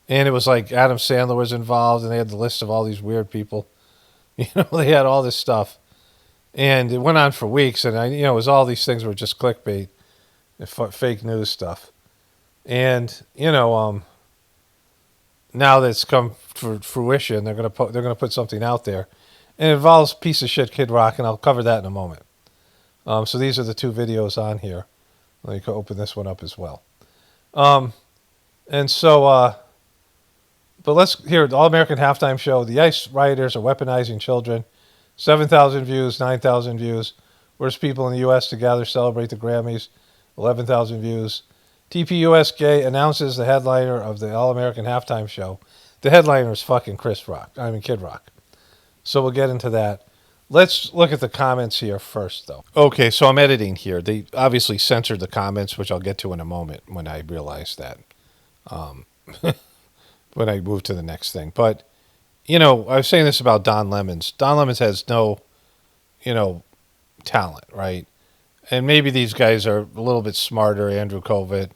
S1: And it was like Adam Sandler was involved, and they had the list of all these weird people. They had all this stuff. And it went on for weeks, and it was all these things were just clickbait, fake news stuff. And now that it's come to fruition, they're gonna put something out there, and it involves piece of shit Kid Rock, and I'll cover that in a moment. So these are the two videos on here. Let me open this one up as well. And so, but let's hear the All-American Halftime Show. The ICE rioters are weaponizing children. 7,000 views, 9,000 views. Worst people in the U.S. to gather celebrate the Grammys. 11,000 views. TPUSA announces the headliner of the All-American Halftime Show. The headliner is fucking Kid Rock. So we'll get into that. Let's look at the comments here first, though. Okay, so I'm editing here. They obviously censored the comments, which I'll get to in a moment when I realize that. When I move to the next thing. But, I was saying this about Don Lemons. Don Lemons has no, talent, right? And maybe these guys are a little bit smarter, Andrew Kovic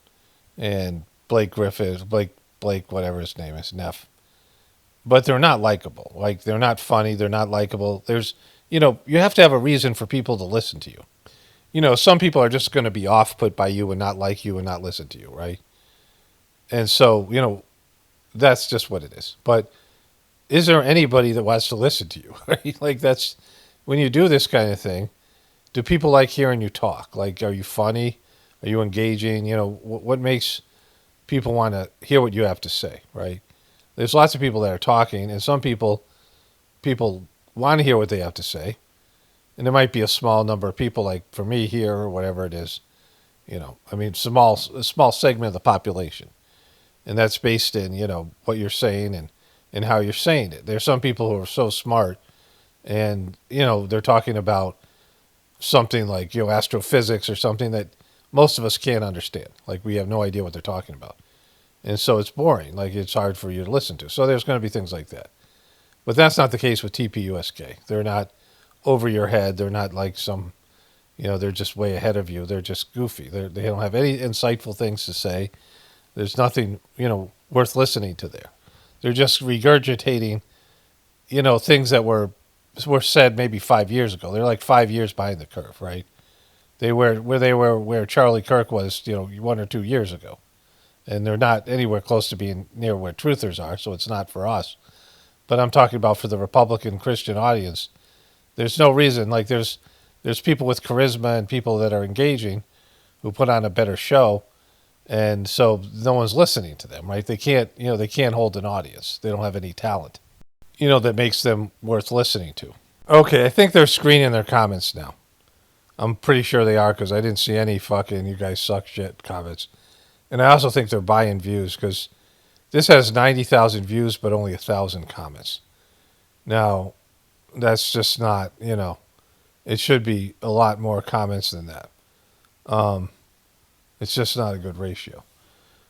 S1: and Blake, whatever his name is, Neff. But they're not likable. Like, they're not funny. They're not likable. There's, you have to have a reason for people to listen to you. Some people are just going to be off-put by you and not like you and not listen to you, right? And so, that's just what it is. But is there anybody that wants to listen to you? Right? Like, that's when you do this kind of thing. Do people like hearing you talk? Like, are you funny? Are you engaging? What makes people want to hear what you have to say, right? There's lots of people that are talking, and some people want to hear what they have to say. And there might be a small number of people, like for me here or whatever it is, a small segment of the population. And that's based in, what you're saying and how you're saying it. There's some people who are so smart and, they're talking about something like, astrophysics or something that most of us can't understand. Like, we have no idea what they're talking about. And so it's boring. Like, it's hard for you to listen to. So there's going to be things like that. But that's not the case with TPUSK. They're not over your head. They're not like some, they're just way ahead of you. They're just goofy. They don't have any insightful things to say. There's nothing, worth listening to there. They're just regurgitating, things that were said maybe 5 years ago. They're like 5 years behind the curve, right? They were where Charlie Kirk was, 1 or 2 years ago. And they're not anywhere close to being near where truthers are, so it's not for us. But I'm talking about for the Republican Christian audience. There's no reason, like there's people with charisma and people that are engaging who put on a better show, and so no one's listening to them, right? They can't hold an audience. They don't have any talent, that makes them worth listening to. Okay, I think they're screening their comments now. I'm pretty sure they are because I didn't see any fucking "you guys suck" shit comments. And I also think they're buying views because this has 90,000 views but only 1,000 comments. Now, that's just not, it should be a lot more comments than that. It's just not a good ratio.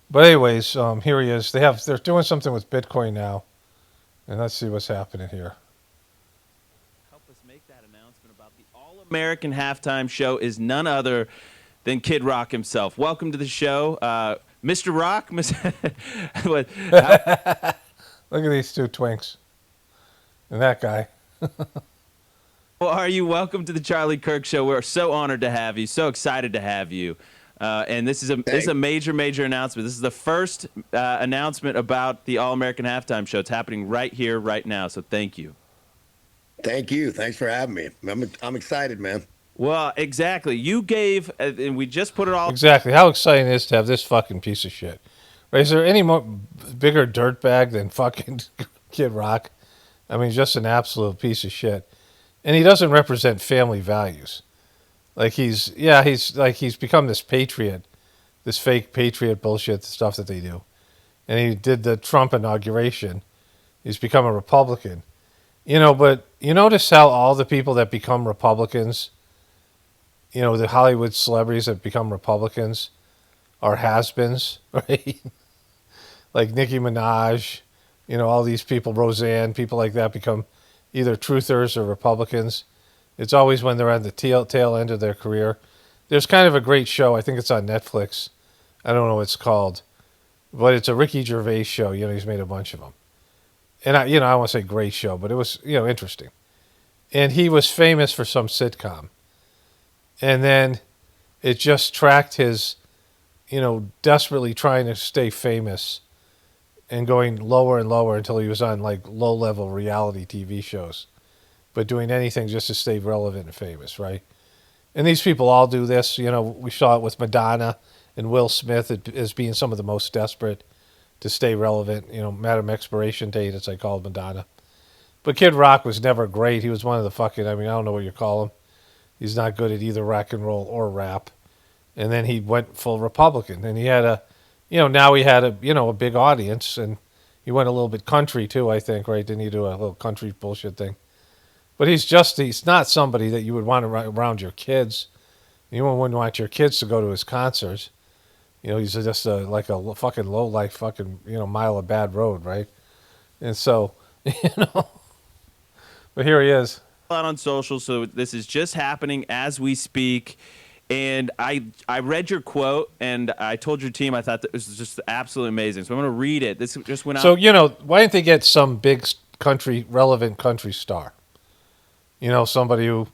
S1: But anyways, here he is. They're doing something with Bitcoin now. And let's see what's happening here.
S6: Help us make that announcement about the All-American Halftime Show is none other than Kid Rock himself. Welcome to the show, Mr. Rock.
S1: Look at these two twinks. And that guy.
S6: How are you? Welcome to the Charlie Kirk Show. We're so honored to have you. So excited to have you. And this is a major, major announcement. This is the first announcement about the All-American Halftime Show. It's happening right here, right now. So thank you.
S7: Thank you. Thanks for having me. I'm excited, man.
S6: Well, exactly. You gave, and we just put it all.
S1: Exactly. How exciting it is to have this fucking piece of shit. Right? Is there any more bigger dirtbag than fucking Kid Rock? I mean, just an absolute piece of shit. And he doesn't represent family values. Like he's become this patriot, this fake patriot bullshit stuff that they do. And he did the Trump inauguration. He's become a Republican. But you notice how all the people that become Republicans, the Hollywood celebrities that become Republicans are has-beens, right? Like Nicki Minaj, all these people, Roseanne, people like that become either truthers or Republicans. It's always when they're on the tail end of their career. There's kind of a great show. I think it's on Netflix. I don't know what it's called. But it's a Ricky Gervais show. He's made a bunch of them. And I don't want to say great show, but it was, interesting. And he was famous for some sitcom. And then it just tracked his, desperately trying to stay famous and going lower and lower until he was on like low-level reality TV shows, but doing anything just to stay relevant and famous, right? And these people all do this. We saw it with Madonna and Will Smith as being some of the most desperate to stay relevant. Madam Expiration Date, as I called Madonna. But Kid Rock was never great. He was one of the fucking, I don't know what you call him. He's not good at either rock and roll or rap. And then he went full Republican. And he had now he had a big audience. And he went a little bit country too, I think, right? Didn't he do a little country bullshit thing? But he's not somebody that you would want around your kids. You wouldn't want your kids to go to his concerts. He's just like a fucking low-life fucking, mile of bad road, right? And so, but here he is.
S6: Out on social, so this is just happening as we speak. And I read your quote, and I told your team I thought that was just absolutely amazing. So I'm going to read it. This just went out.
S1: So, why didn't they get some big relevant country star? Somebody who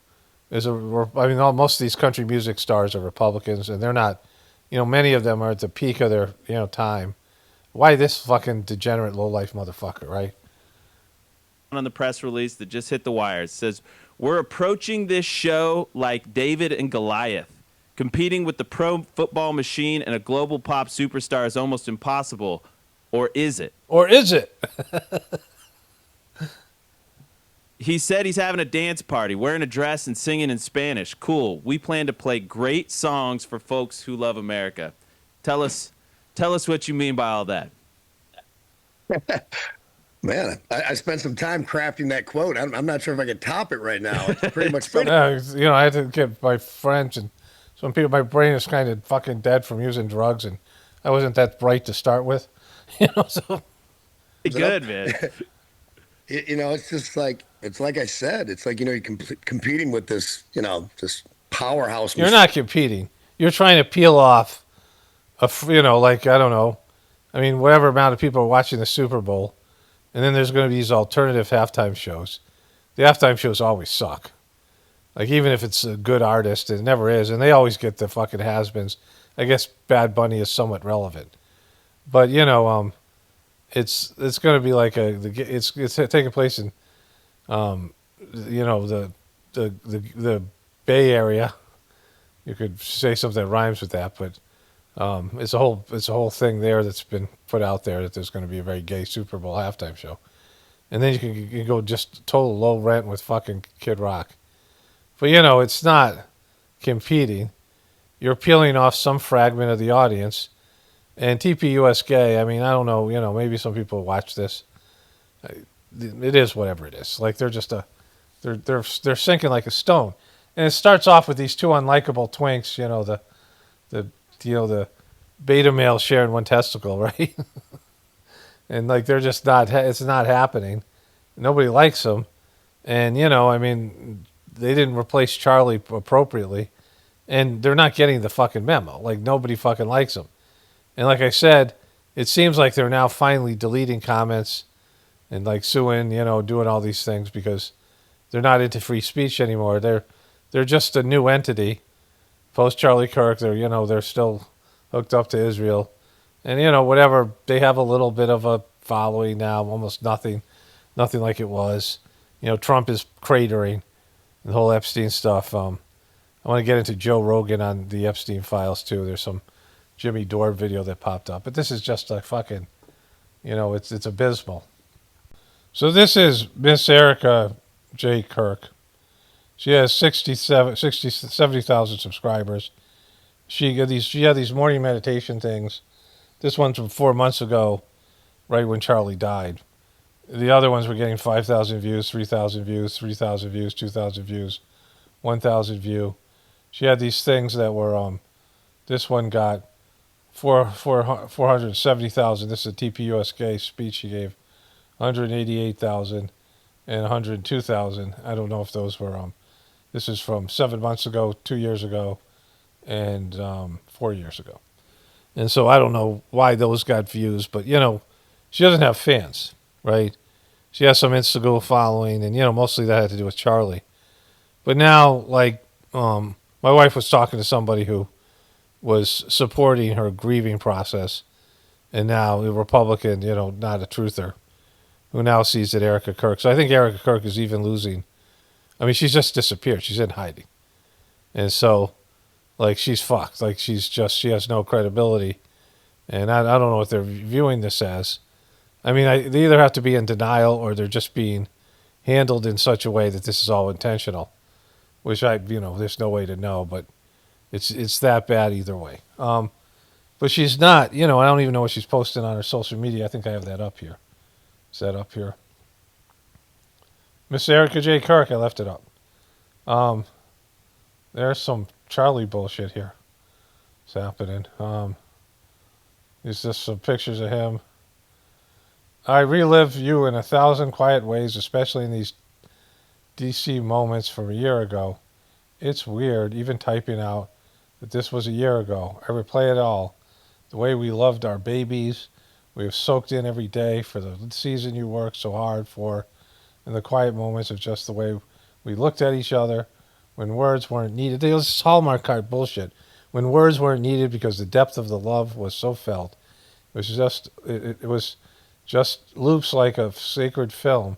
S1: is most of these country music stars are Republicans, and they're not, many of them are at the peak of their, time. Why this fucking degenerate low-life motherfucker, right?
S6: On the press release that just hit the wires, it says, "We're approaching this show like David and Goliath. Competing with the pro football machine and a global pop superstar is almost impossible. Or is it?"
S1: Or is it?
S6: He said he's having a dance party, wearing a dress and singing in Spanish. Cool. We plan to play great songs for folks who love America. Tell us what you mean by all that.
S7: Man, I spent some time crafting that quote. I'm not sure if I could top it right now. It's pretty much
S1: I had to get my friends and some people. My brain is kind of fucking dead from using drugs, and I wasn't that bright to start with. So
S6: good, man.
S7: It's just like I said. It's like you're competing with this, this powerhouse.
S1: You're not competing. You're trying to peel off like I don't know. I mean, whatever amount of people are watching the Super Bowl, and then there's going to be these alternative halftime shows. The halftime shows always suck. Like even if it's a good artist, it never is, and they always get the fucking has-beens. I guess Bad Bunny is somewhat relevant, but it's going to be like it's taking place in the Bay Area. You could say something that rhymes with that, but it's a whole thing there that's been put out there that there's going to be a very gay Super Bowl halftime show, and then you can go just total low rent with fucking Kid Rock, but it's not competing. You're peeling off some fragment of the audience, and TPUS gay. I mean, I don't know. Maybe some people watch this. It is whatever it is. Like they're sinking like a stone, and it starts off with these two unlikable twinks. The beta male sharing one testicle, right? And like they're just not. It's not happening. Nobody likes them, and I mean, they didn't replace Charlie appropriately, and they're not getting the fucking memo. Like nobody fucking likes them, and like I said, it seems like they're now finally deleting comments, and like suing, doing all these things because they're not into free speech anymore. They're just a new entity. Post Charlie Kirk, they're still hooked up to Israel, and whatever, they have a little bit of a following now, almost nothing like it was. Trump is cratering the whole Epstein stuff. I want to get into Joe Rogan on the Epstein files too. There's some Jimmy Dore video that popped up, but this is just like fucking, it's abysmal. So this is Miss Erika J. Kirk. She has 70,000 subscribers. She had these morning meditation things. This one's from 4 months ago, right when Charlie died. The other ones were getting 5,000 views, 3,000 views, 3,000 views, 2,000 views, 1,000 view. She had these things that were, this one got 470,000. This is a TPUSA speech she gave, 188,000 and 102,000. I don't know if those were, this is from 7 months ago, 2 years ago, and 4 years ago. And so I don't know why those got views, but, she doesn't have fans, right? She has some Instagram following, and, mostly that had to do with Charlie. But now, like, my wife was talking to somebody who was supporting her grieving process, and now a Republican, not a truther, who now sees that Erika Kirk. So I think Erika Kirk is even losing. I mean, she's just disappeared. She's in hiding. And so, like, she's fucked. Like, she has no credibility. And I don't know what they're viewing this as. I mean, they either have to be in denial or they're just being handled in such a way that this is all intentional, which there's no way to know, but it's that bad either way. But she's not, I don't even know what she's posting on her social media. I think I have that up here. Is that up here? Miss Erika J. Kirk, I left it up. There's some Charlie bullshit here. It's happening. There's just some pictures of him. I relive you in 1,000 quiet ways, especially in these DC moments from a year ago. It's weird, even typing out that this was a year ago. I replay it all. The way we loved our babies. We have soaked in every day for the season you worked so hard for. And the quiet moments of just the way we looked at each other when words weren't needed. It was Hallmark card bullshit. When words weren't needed because the depth of the love was so felt. It was just loops like a sacred film.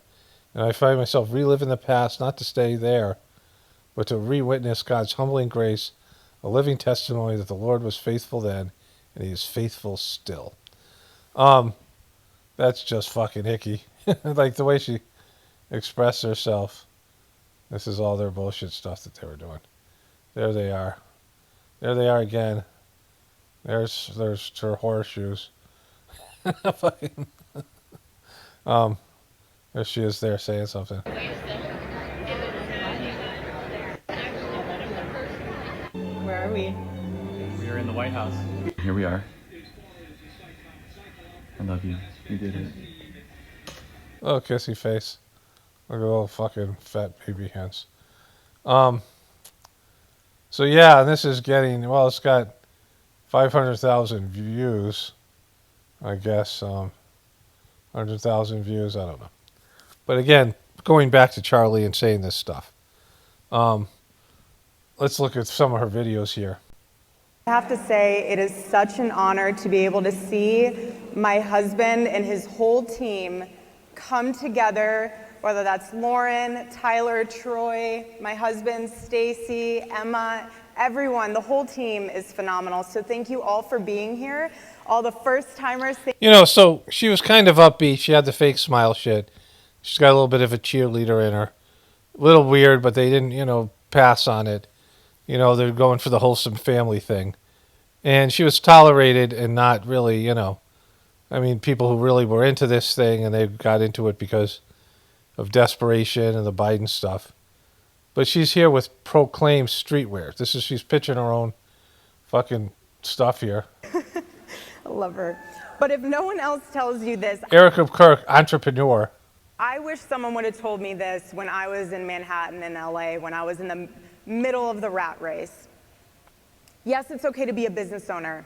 S1: And I find myself reliving the past, not to stay there, but to re-witness God's humbling grace, a living testimony that the Lord was faithful then, and he is faithful still. That's just fucking hicky. Like the way she expressed herself. This is all their bullshit stuff that they were doing. There they are. There they are again. There's her horseshoes. Fucking. There she is there saying something.
S8: Where are we?
S9: We are in the White House.
S10: Here we are. I love you. You did it.
S1: Oh, kissy face. Look at little fucking fat baby hands. So yeah, this is getting, well, it's got 500,000 views, I guess. 100,000 views, I don't know. But again, going back to Charlie and saying this stuff. Let's look at some of her videos here.
S8: I have to say, it is such an honor to be able to see my husband and his whole team come together, whether that's Lauren, Tyler, Troy, my husband, Stacy, Emma, everyone. The whole team is phenomenal. So thank you all for being here. All the first timers.
S1: You know, so she was kind of upbeat. She had the fake smile shit. She's got a little bit of a cheerleader in her. A little weird, but they didn't, pass on it. They're going for the wholesome family thing. And she was tolerated and not really, people who really were into this thing and they got into it because of desperation and the Biden stuff. But she's here with Proclaim Streetwear. She's pitching her own fucking stuff here.
S8: I love her. But if no one else tells you this,
S1: Erika Kirk, entrepreneur.
S8: I wish someone would have told me this when I was in Manhattan in LA, when I was in the middle of the rat race. Yes, it's okay to be a business owner.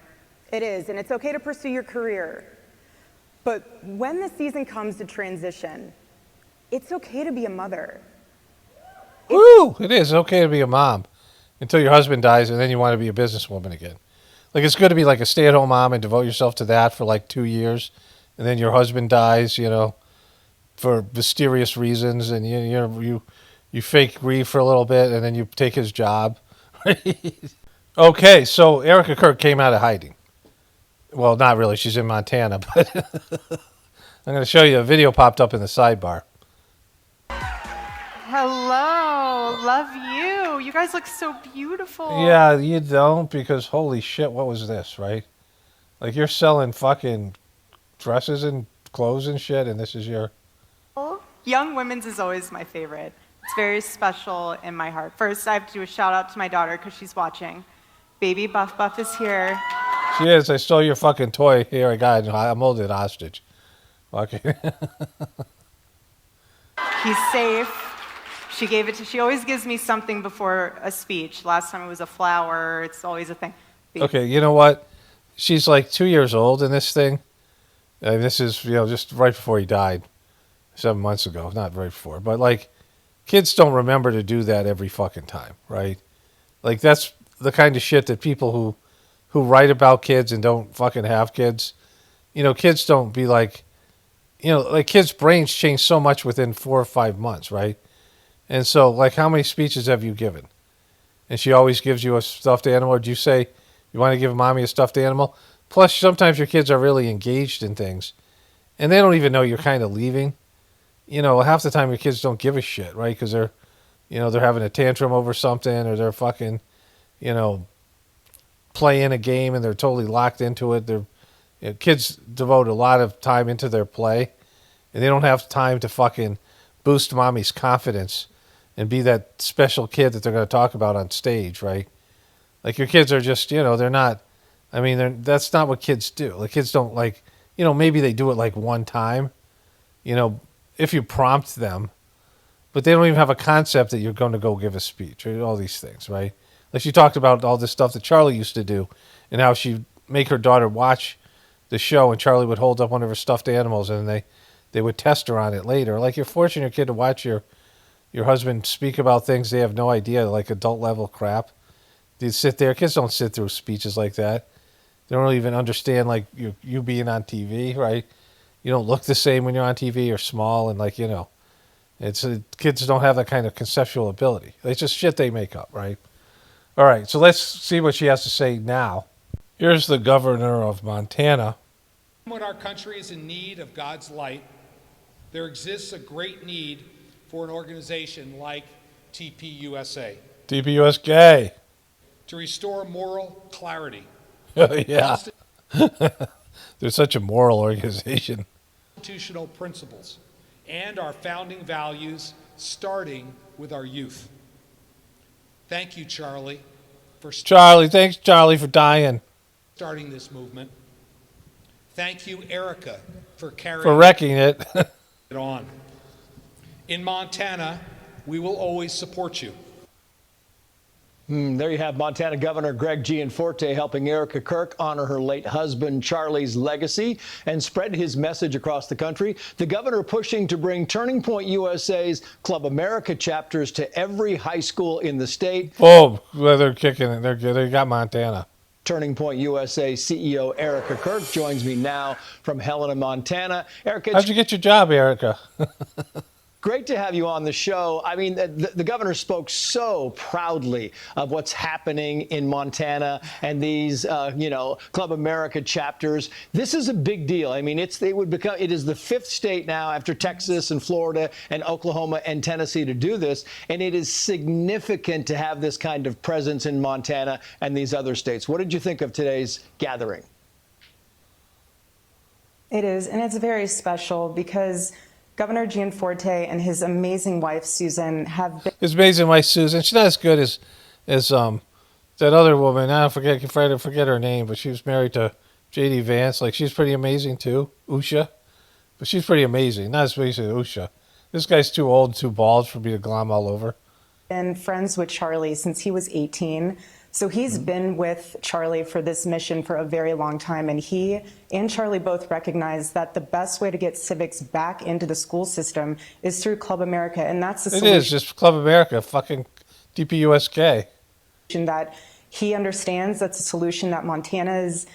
S8: It is, and it's okay to pursue your career. But when the season comes to transition, it's okay to be a mother.
S1: Woo! It is okay to be a mom until your husband dies and then you want to be a businesswoman again. Like, it's good to be like a stay-at-home mom and devote yourself to that for like 2 years, and then your husband dies, for mysterious reasons, and you fake grieve for a little bit, and then you take his job. Okay, so Erika Kirk came out of hiding. Well, not really. She's in Montana, but I'm going to show you a video popped up in the sidebar.
S10: Hello, love you. You guys look so beautiful.
S1: Yeah, you don't, because holy shit, what was this, right? Like, you're selling fucking dresses and clothes and shit, and this is your...
S10: Young Women's is always my favorite. It's very special in my heart. First, I have to do a shout out to my daughter because she's watching. Baby Buff Buff is here.
S1: She is. I stole your fucking toy. Here, I got it. I'm holding it hostage. Okay.
S10: He's safe. She always gives me something before a speech. Last time it was a flower. It's always a thing.
S1: Okay, you know what? She's like 2 years old in this thing. And this is, just right before he died. 7 months ago. Not right before. But, like, kids don't remember to do that every fucking time, right? Like, that's the kind of shit that people who write about kids and don't fucking have kids, kids don't be like, like kids' brains change so much within 4 or 5 months, right? And so, like, how many speeches have you given? And she always gives you a stuffed animal, or do you say, you want to give mommy a stuffed animal? Plus, sometimes your kids are really engaged in things, and they don't even know you're kind of leaving. Half the time your kids don't give a shit, right? Because they're having a tantrum over something, or they're fucking, playing a game and they're totally locked into it. Kids devote a lot of time into their play, and they don't have time to fucking boost mommy's confidence and be that special kid that they're going to talk about on stage, right? Like, your kids are just, they're not, that's not what kids do. Like, kids don't, like, maybe they do it like one time, if you prompt them, but they don't even have a concept that you're going to go give a speech or all these things, right? Like, she talked about all this stuff that Charlie used to do and how she'd make her daughter watch the show, and Charlie would hold up one of her stuffed animals and they would test her on it later. Like, you're forcing your kid to watch your husband speak about things they have no idea, like adult level crap. They sit there. Kids don't sit through speeches like that. They don't even understand, like, you being on TV, right? You don't look the same when you're on TV. You're small, and, like, kids don't have that kind of conceptual ability. It's just shit they make up, right? All right, so let's see what she has to say now. Here's the governor of Montana.
S11: When our country is in need of God's light, there exists a great need for an organization like TPUSA.
S1: TPUS gay.
S11: To restore moral clarity.
S1: Yeah. They're such a moral organization.
S11: Constitutional principles and our founding values, starting with our youth. Thank you, Charlie,
S1: thanks, Charlie, for dying.
S11: Starting this movement. Thank you, Erika, for carrying
S1: for wrecking it.
S11: on. In Montana, we will always support you.
S12: There you have Montana Governor Greg Gianforte helping Erika Kirk honor her late husband Charlie's legacy and spread his message across the country. The governor pushing to bring Turning Point USA's Club America chapters to every high school in the state.
S1: Boom. Well, they're kicking it. They got Montana.
S12: Turning Point USA CEO Erika Kirk joins me now from Helena, Montana. Erika,
S1: how'd you get your job, Erika?
S12: great to have you on the show. I mean, the governor spoke so proudly of what's happening in Montana and these, Club America chapters. This is a big deal. I mean, it is the fifth state now after Texas and Florida and Oklahoma and Tennessee to do this. And it is significant to have this kind of presence in Montana and these other states. What did you think of today's gathering?
S13: It is, and it's very special because Governor Gianforte and his amazing wife, Susan, have been...
S1: His amazing wife, Susan. She's not as good as that other woman. I forget her name, but she was married to J.D. Vance. Like, she's pretty amazing, too. Usha. But she's pretty amazing. Not as amazing as Usha. This guy's too old and too bald for me to glom all over.
S13: Been friends with Charlie since he was 18. So he's been with Charlie for this mission for a very long time, and he and Charlie both recognize that the best way to get civics back into the school system is through Club America, and that's the solution.
S1: It is, just Club America, fucking TPUSK.
S13: That he understands that's a solution that Montana is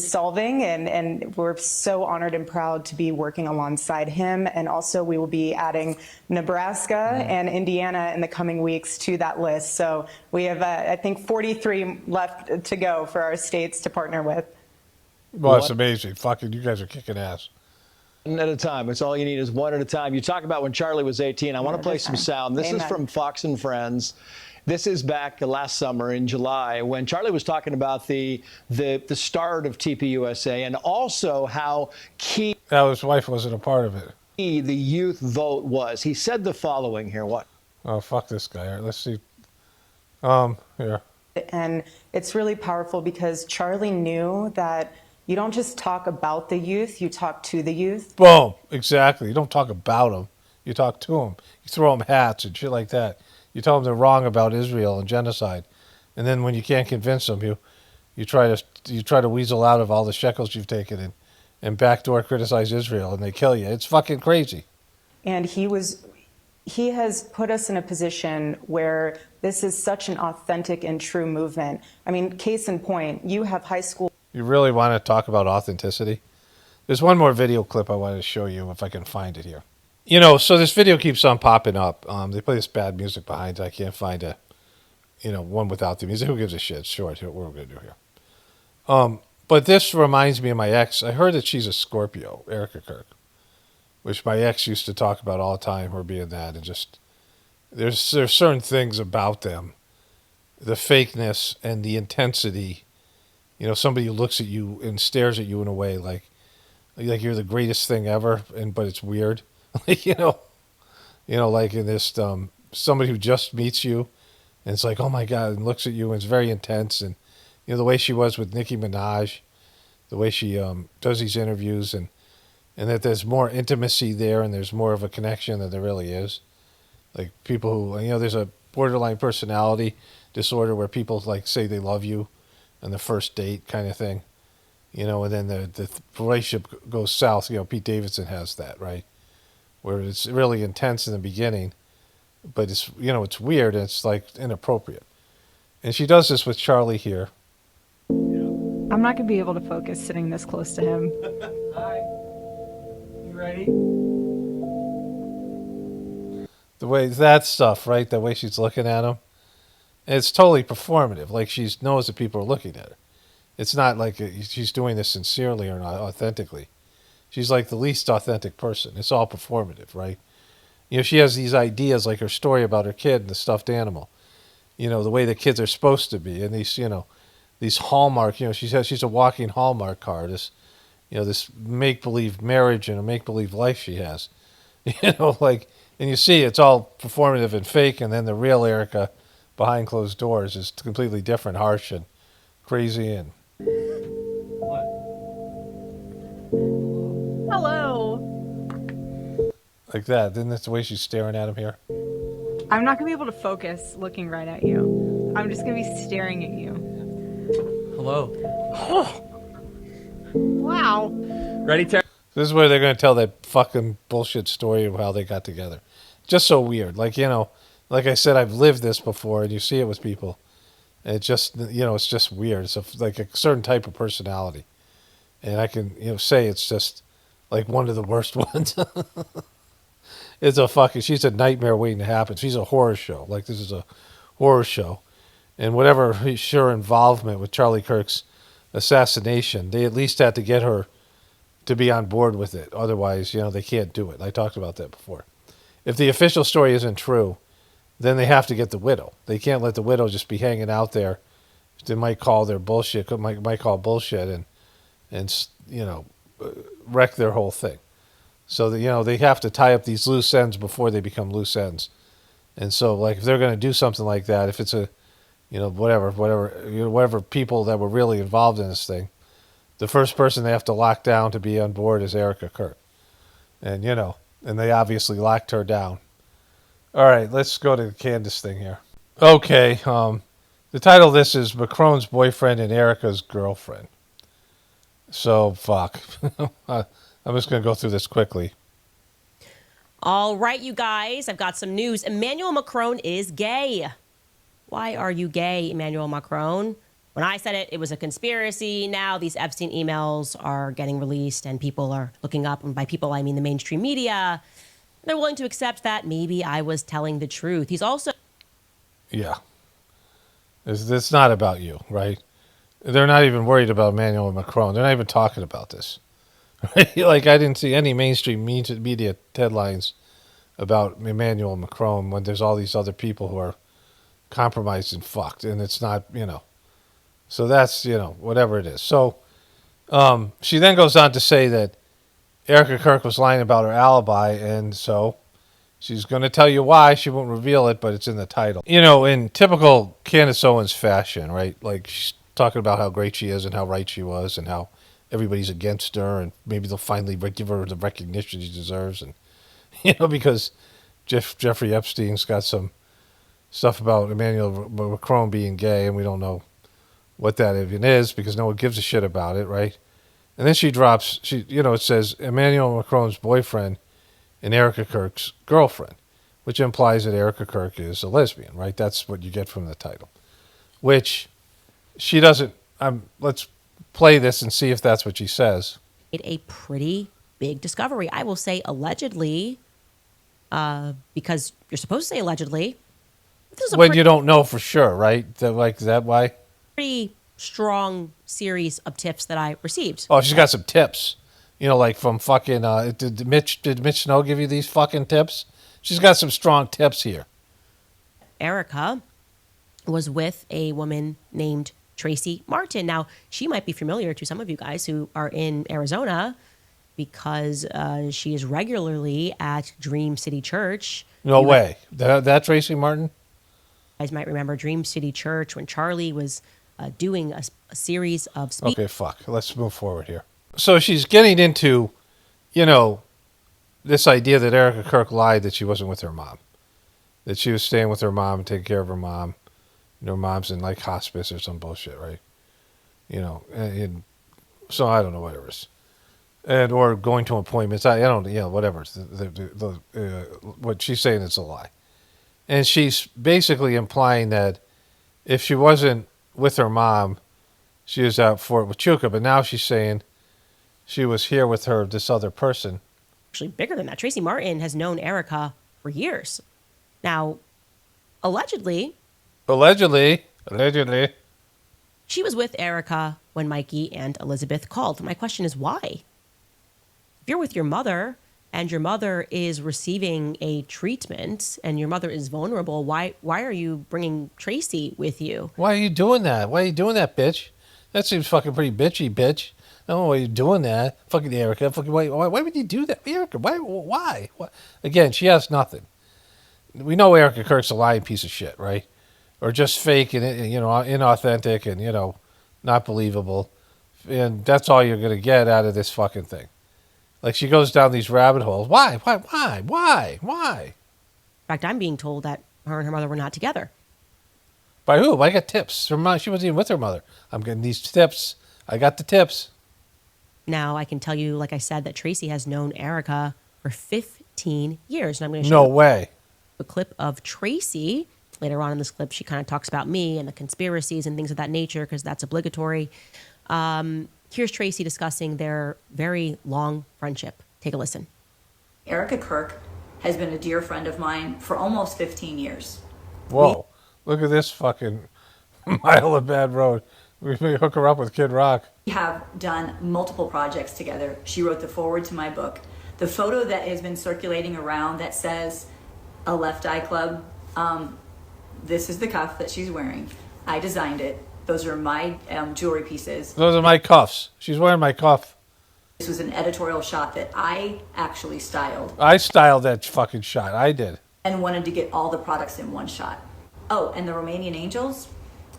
S13: solving, and we're so honored and proud to be working alongside him. And also we will be adding Nebraska and Indiana in the coming weeks to that list. So we have, I think, 43 left to go for our states to partner with.
S1: Well, it's amazing. Fucking, you guys are kicking ass.
S12: One at a time. It's all you need is one at a time. You talk about when Charlie was 18. I want to play some sound. This is from Fox and Friends. This is back last summer in July when Charlie was talking about the start of TPUSA and also how key
S1: his wife wasn't a part of it.
S12: The youth vote was. He said the following here. What?
S1: Oh, fuck this guy. All right, let's see. Here.
S13: And it's really powerful because Charlie knew that you don't just talk about the youth, you talk to the youth.
S1: Boom. Exactly. You don't talk about them. You talk to them. You throw them hats and shit like that. You tell them they're wrong about Israel and genocide, and then when you can't convince them, you try to weasel out of all the shekels you've taken and backdoor criticize Israel, and they kill you. It's fucking crazy.
S13: And he has put us in a position where this is such an authentic and true movement. I mean, case in point, you have high school.
S1: You really want to talk about authenticity? There's one more video clip I wanted to show you if I can find it here. You know, so this video keeps on popping up. They play this bad music behind it. I can't find one without the music. Who gives a shit? It's short. What we're going to do here. But this reminds me of my ex. I heard that she's a Scorpio, Erika Kirk, which my ex used to talk about all the time, her being that. And just, there's certain things about them, the fakeness and the intensity. You know, somebody who looks at you and stares at you in a way like you're the greatest thing ever, but it's weird. Like, like in this, somebody who just meets you and it's like, oh my God, and looks at you and it's very intense. And, the way she was with Nicki Minaj, the way she does these interviews and that there's more intimacy there and there's more of a connection than there really is. Like people who, there's a borderline personality disorder where people like say they love you on the first date kind of thing, and then the relationship goes south. Pete Davidson has that, right? Where it's really intense in the beginning, but it's it's weird and it's like inappropriate. And she does this with Charlie here.
S14: I'm not gonna be able to focus sitting this close to him.
S9: Hi. You ready?
S1: The way that stuff, right? The way she's looking at him, and it's totally performative. Like she knows that people are looking at her. It's not like she's doing this sincerely or not authentically. She's like the least authentic person. It's all performative, right? She has these ideas like her story about her kid and the stuffed animal. The way the kids are supposed to be. And these Hallmark, she says she's a walking Hallmark card. This make-believe marriage and a make-believe life she has. And you see it's all performative and fake. And then the real Erika behind closed doors is completely different, harsh and crazy and...
S14: Hello.
S1: Like that. Then that's the way she's staring at him here.
S14: I'm not gonna be able to focus looking right at you. I'm just gonna be staring at you.
S9: Hello.
S14: Wow.
S9: Ready, Terry?
S1: This is where they're going to tell that fucking bullshit story of how they got together. Just so weird. Like, you know, like I said, I've lived this before, and you see it with people. And it's just, you know, it's just weird. It's like a certain type of personality. And I can, you know, say it's just like one of the worst ones. She's a nightmare waiting to happen. She's a horror show. Like, this is a horror show. And whatever her involvement with Charlie Kirk's assassination, they at least had to get her to be on board with it. Otherwise, you know, they can't do it. I talked about that before. If the official story isn't true, then they have to get the widow. They can't let the widow just be hanging out there. They might call their bullshit, might call bullshit and you know, wreck their whole thing. So that, you know, they have to tie up these loose ends before they become loose ends. And so, like, if they're going to do something like that, if it's a, you know, whatever people that were really involved in this thing, the first person they have to lock down to be on board is Erika Kirk. And, you know, and they obviously locked her down. All right, let's go to the Candace thing here. Okay, the title of this is Macron's Boyfriend and Erika's Girlfriend. So, fuck. I'm just going to go through this quickly.
S15: All right, you guys, I've got some news. Emmanuel Macron is gay. Why are you gay, Emmanuel Macron? When I said it, it was a conspiracy. Now these Epstein emails are getting released and people are looking up. And by people, I mean the mainstream media. They're willing to accept that maybe I was telling the truth. He's also...
S1: Yeah. It's not about you, right? They're not even worried about Emmanuel Macron. They're not even talking about this. Right? Like, I didn't see any mainstream media headlines about Emmanuel Macron when there's all these other people who are compromised and fucked. And it's not, you know... So that's, you know, whatever it is. So she then goes on to say that Erika Kirk was lying about her alibi, and so she's going to tell you why. She won't reveal it, but it's in the title. You know, in typical Candace Owens fashion, right? Like, she's talking about how great she is and how right she was and how everybody's against her, and maybe they'll finally give her the recognition she deserves. And, you know, because Jeffrey Epstein's got some stuff about Emmanuel Macron being gay, and we don't know what that even is because no one gives a shit about it, right? And then she drops, it says Emmanuel Macron's boyfriend and Erika Kirk's girlfriend, which implies that Erika Kirk is a lesbian, right? That's what you get from the title, which she doesn't. Let's play this and see if that's what she says.
S15: a pretty big discovery. I will say allegedly, because you're supposed to say allegedly. This is
S1: when you don't know for sure, right? Is that why?
S15: Pretty strong series of tips that I received.
S1: Oh, she's got some tips. You know, like from fucking, did Mitch Snow give you these fucking tips? She's got some strong tips here.
S15: Erika was with a woman named Tracy Martin. Now, she might be familiar to some of you guys who are in Arizona because she is regularly at Dream City Church.
S1: No way. That Tracy Martin?
S15: You guys might remember Dream City Church when Charlie was doing a series of speeches.
S1: Okay, fuck. Let's move forward here. So she's getting into, you know, this idea that Erika Kirk lied that she wasn't with her mom. That she was staying with her mom and taking care of her mom. And her mom's in, like, hospice or some bullshit, right? You know, and so I don't know what it is. Or going to appointments. I don't, you know, whatever. What she's saying is a lie. And she's basically implying that if she wasn't with her mom, she was out Fort Huachuca. But now she's saying she was here with this other person.
S15: Actually, bigger than that. Tracy Martin has known Erika for years. Now, allegedly, she was with Erika when Mikey and Elizabeth called. My question is why? If you're with your mother and your mother is receiving a treatment and your mother is vulnerable, why are you bringing Tracy with you?
S1: Why are you doing that? Why are you doing that, bitch? That seems fucking pretty bitchy, bitch. No, why are you doing that? Fucking Erika. Fucking why would you do that? Erika, why? Again, she has nothing. We know Erika Kirk's a lying piece of shit, right? Or just fake and, you know, inauthentic and, you know, not believable. And that's all you're going to get out of this fucking thing. Like she goes down these rabbit holes. Why?
S15: In fact, I'm being told that her and her mother were not together.
S1: By who? I got tips. Her mom, she wasn't even with her mother. I'm getting these tips. I got the tips.
S15: Now, I can tell you, like I said, that Tracy has known Erika for 15 years. And I'm going to show
S1: No
S15: you
S1: way.
S15: a clip of Tracy. Later on in this clip, she kind of talks about me and the conspiracies and things of that nature, because that's obligatory. Here's Tracy discussing their very long friendship. Take a listen.
S16: Erika Kirk has been a dear friend of mine for almost 15 years.
S1: Whoa. Look at this fucking mile of bad road. We may hook her up with Kid Rock.
S16: We have done multiple projects together. She wrote the foreword to my book. The photo that has been circulating around that says a Left Eye Club, this is the cuff that she's wearing. I designed it. Those are my jewelry pieces.
S1: Those are my cuffs. She's wearing my cuff.
S16: This was an editorial shot that I actually styled
S1: I styled that fucking shot. I did.
S16: and wanted to get all the products in one shot. Oh, and the Romanian Angels?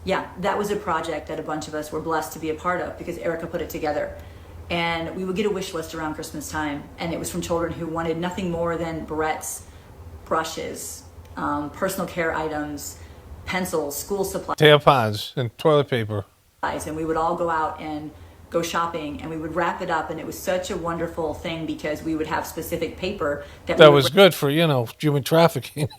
S16: Yeah, that was a project that a bunch of us were blessed to be a part of because Erika put it together. And we would get a wish list around Christmas time, and it was from children who wanted nothing more than barrettes, brushes, personal care items, pencils, school supplies.
S1: Tampons and toilet paper.
S16: And we would all go out and go shopping, and we would wrap it up, and it was such a wonderful thing because we would have specific paper that
S1: was good for, human trafficking.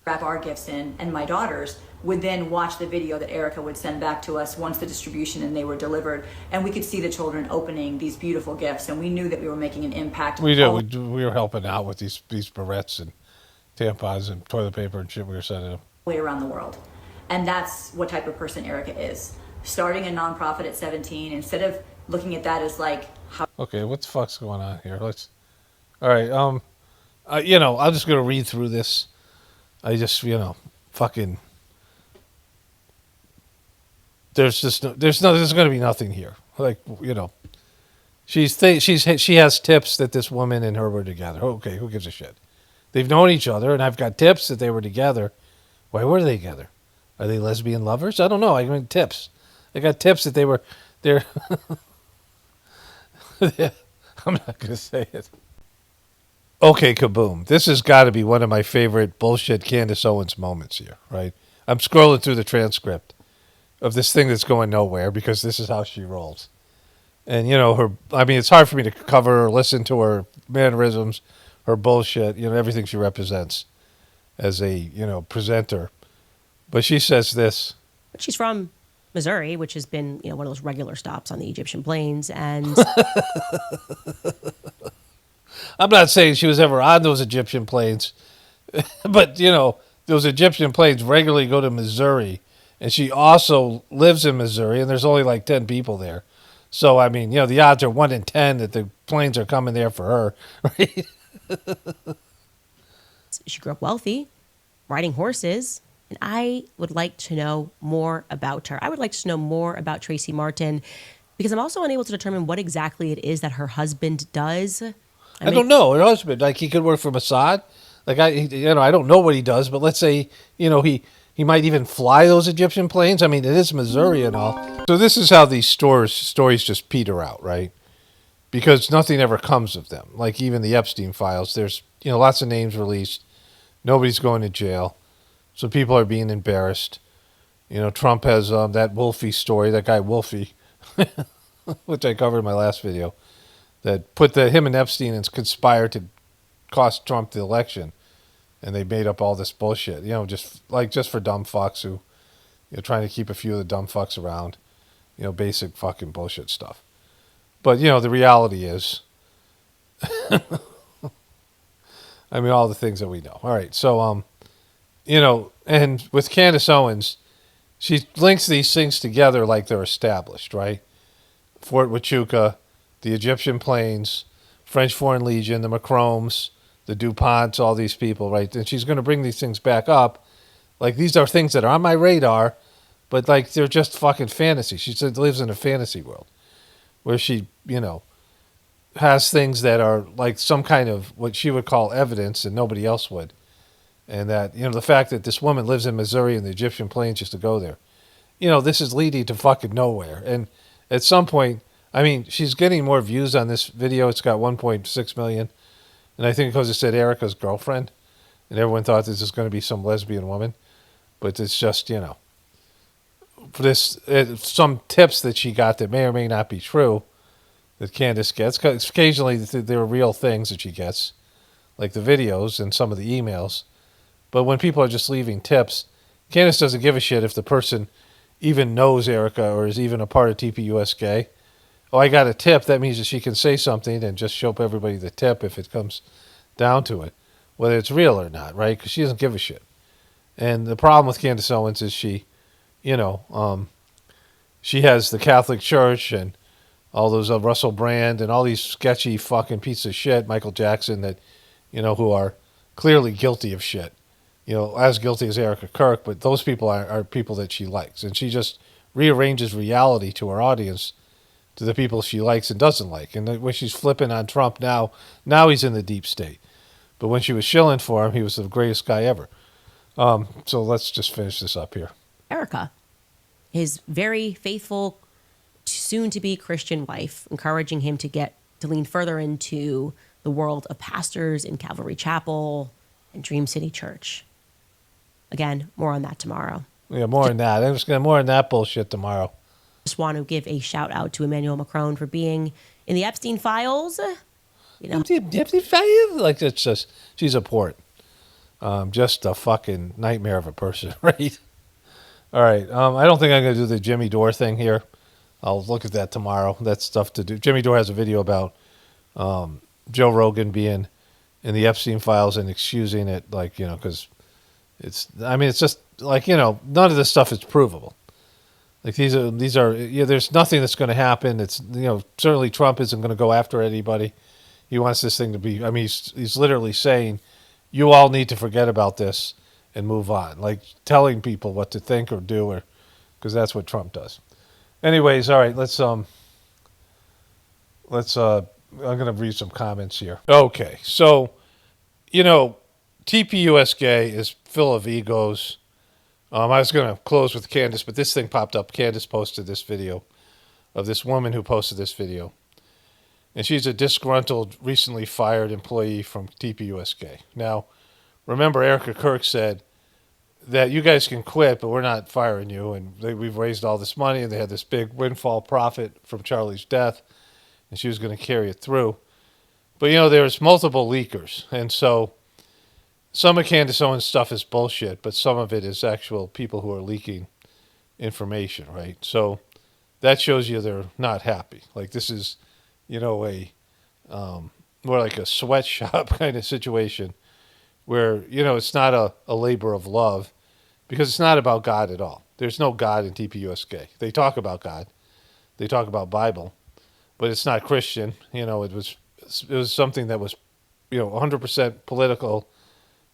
S16: wrap our gifts in, and my daughters would then watch the video that Erika would send back to us once the distribution and they were delivered, and we could see the children opening these beautiful gifts, and we knew that we were making an impact.
S1: We did. We were helping out with these barrettes and tampons and toilet paper and shit we were sending them.
S16: Way around the world. And that's what type of person Erika is. Starting a nonprofit at 17, instead of looking at that as like how.
S1: Okay, what the fuck's going on here? All right. I'm just gonna read through this. I just, fucking. There's gonna be nothing here. She has tips that this woman and her were together. Okay, who gives a shit? They've known each other, and I've got tips that they were together. Why were they together? Are they lesbian lovers? I don't know. I mean, tips. I got tips that they're. I'm not going to say it. Okay, kaboom. This has got to be one of my favorite bullshit Candace Owens moments here, right? I'm scrolling through the transcript of this thing that's going nowhere because this is how she rolls. And, it's hard for me to cover or listen to her mannerisms, her bullshit, everything she represents as a, presenter. But she says this.
S15: She's from Missouri, which has been, one of those regular stops on the Egyptian plains. And
S1: I'm not saying she was ever on those Egyptian plains, but, those Egyptian planes regularly go to Missouri. And she also lives in Missouri, and there's only like 10 people there. So, I mean, the odds are 1 in 10 that the planes are coming there for her, right?
S15: She grew up wealthy, riding horses. And I would like to know more about her. I would like to know more about Tracy Martin because I'm also unable to determine what exactly it is that her husband does.
S1: I don't know. Her husband, he could work for Mossad. I don't know what he does, but let's say, he might even fly those Egyptian planes. I mean, it is Missouri and all. So this is how these stories just peter out, right? Because nothing ever comes of them. Like even the Epstein files, there's, lots of names released. Nobody's going to jail. So people are being embarrassed. Trump has that Wolfie story, that guy Wolfie, which I covered in my last video, that put him and Epstein and conspired to cost Trump the election. And they made up all this bullshit, just for dumb fucks who, trying to keep a few of the dumb fucks around, basic fucking bullshit stuff. But, the reality is, I mean, all the things that we know. All right, so, and with Candace Owens, she links these things together like they're established, right? Fort Huachuca, the Egyptian planes, French Foreign Legion, the Macromes, the DuPonts, all these people, right? And she's going to bring these things back up. Like, these are things that are on my radar, but, they're just fucking fantasy. She said lives in a fantasy world where she, has things that are like some kind of what she would call evidence and nobody else would. And that, the fact that this woman lives in Missouri and the Egyptian plains just to go there, this is leading to fucking nowhere. And at some point, I mean, she's getting more views on this video. It's got 1.6 million. And I think because it said Erika's girlfriend, and everyone thought this was going to be some lesbian woman. But it's just, you know, some tips that she got that may or may not be true that Candace gets. 'Cause occasionally there are real things that she gets, like the videos and some of the emails. But when people are just leaving tips, Candace doesn't give a shit if the person even knows Erika or is even a part of TPUSA. Oh, I got a tip. That means that she can say something and just show up everybody the tip if it comes down to it, whether it's real or not, right? Because she doesn't give a shit. And the problem with Candace Owens is she, you know, she has the Catholic Church and all those Russell Brand and all these sketchy fucking pieces of shit, Michael Jackson, that, you know, who are clearly guilty of shit. You know, as guilty as Erika Kirk, but those people are people that she likes. And she just rearranges reality to her audience, to the people she likes and doesn't like. And when she's flipping on Trump now he's in the deep state. But when she was shilling for him, he was the greatest guy ever. So let's just finish this up here.
S15: Erika, his very faithful, soon-to-be Christian wife, encouraging him to lean further into the world of pastors in Calvary Chapel and Dream City Church. Again, more on that tomorrow.
S1: Yeah, more on that. I'm just going to more on that bullshit tomorrow.
S15: Just want to give a shout out to Emmanuel Macron for being in the Epstein files. You know,
S1: Epstein files? Like, it's just, she's a port. Just a fucking nightmare of a person, right? All right. I don't think I'm going to do the Jimmy Dore thing here. I'll look at that tomorrow. That's stuff to do. Jimmy Dore has a video about Joe Rogan being in the Epstein files and excusing it, like, you know, because it's just like, you know, none of this stuff is provable. Like these are there's nothing that's going to happen. It's, you know, certainly Trump isn't going to go after anybody. He wants this thing to be, I mean, he's literally saying, you all need to forget about this and move on. Like telling people what to think or do, or because that's what Trump does. Anyways, all right, let's I'm going to read some comments here. Okay. So, you know, TPUSA is full of egos. I was going to close with Candace, but this thing popped up. Candace posted this video of this woman who posted this video. And she's a disgruntled, recently fired employee from TPUSA. Now, remember Erika Kirk said that you guys can quit, but we're not firing you. And we've raised all this money, and they had this big windfall profit from Charlie's death, and she was going to carry it through. But, you know, there's multiple leakers. And so some of Candace Owens' stuff is bullshit, but some of it is actual people who are leaking information, right? So that shows you they're not happy. Like this is, you know, a more like a sweatshop kind of situation where, you know, it's not a labor of love because it's not about God at all. There's no God in TPUSA. They talk about God. They talk about Bible, but it's not Christian. You know, it was something that was, you know, 100% political.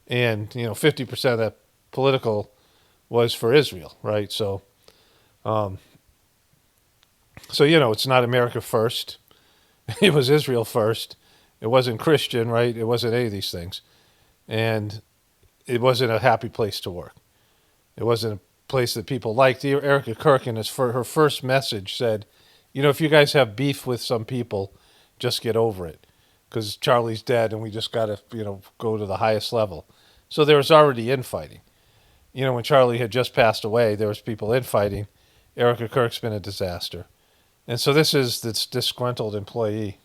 S1: And, you know, 50% of that political was for Israel, right? So, you know, it's not America first. It was Israel first. It wasn't Christian, right? It wasn't any of these things. And it wasn't a happy place to work. It wasn't a place that people liked. Erika Kirk, in her first message, said, you know, if you guys have beef with some people, just get over it. Because Charlie's dead and we just got to, you know, go to the highest level. So there was already infighting. You know, when Charlie had just passed away, there was people infighting. Erika Kirk's been a disaster. And so this is this disgruntled employee.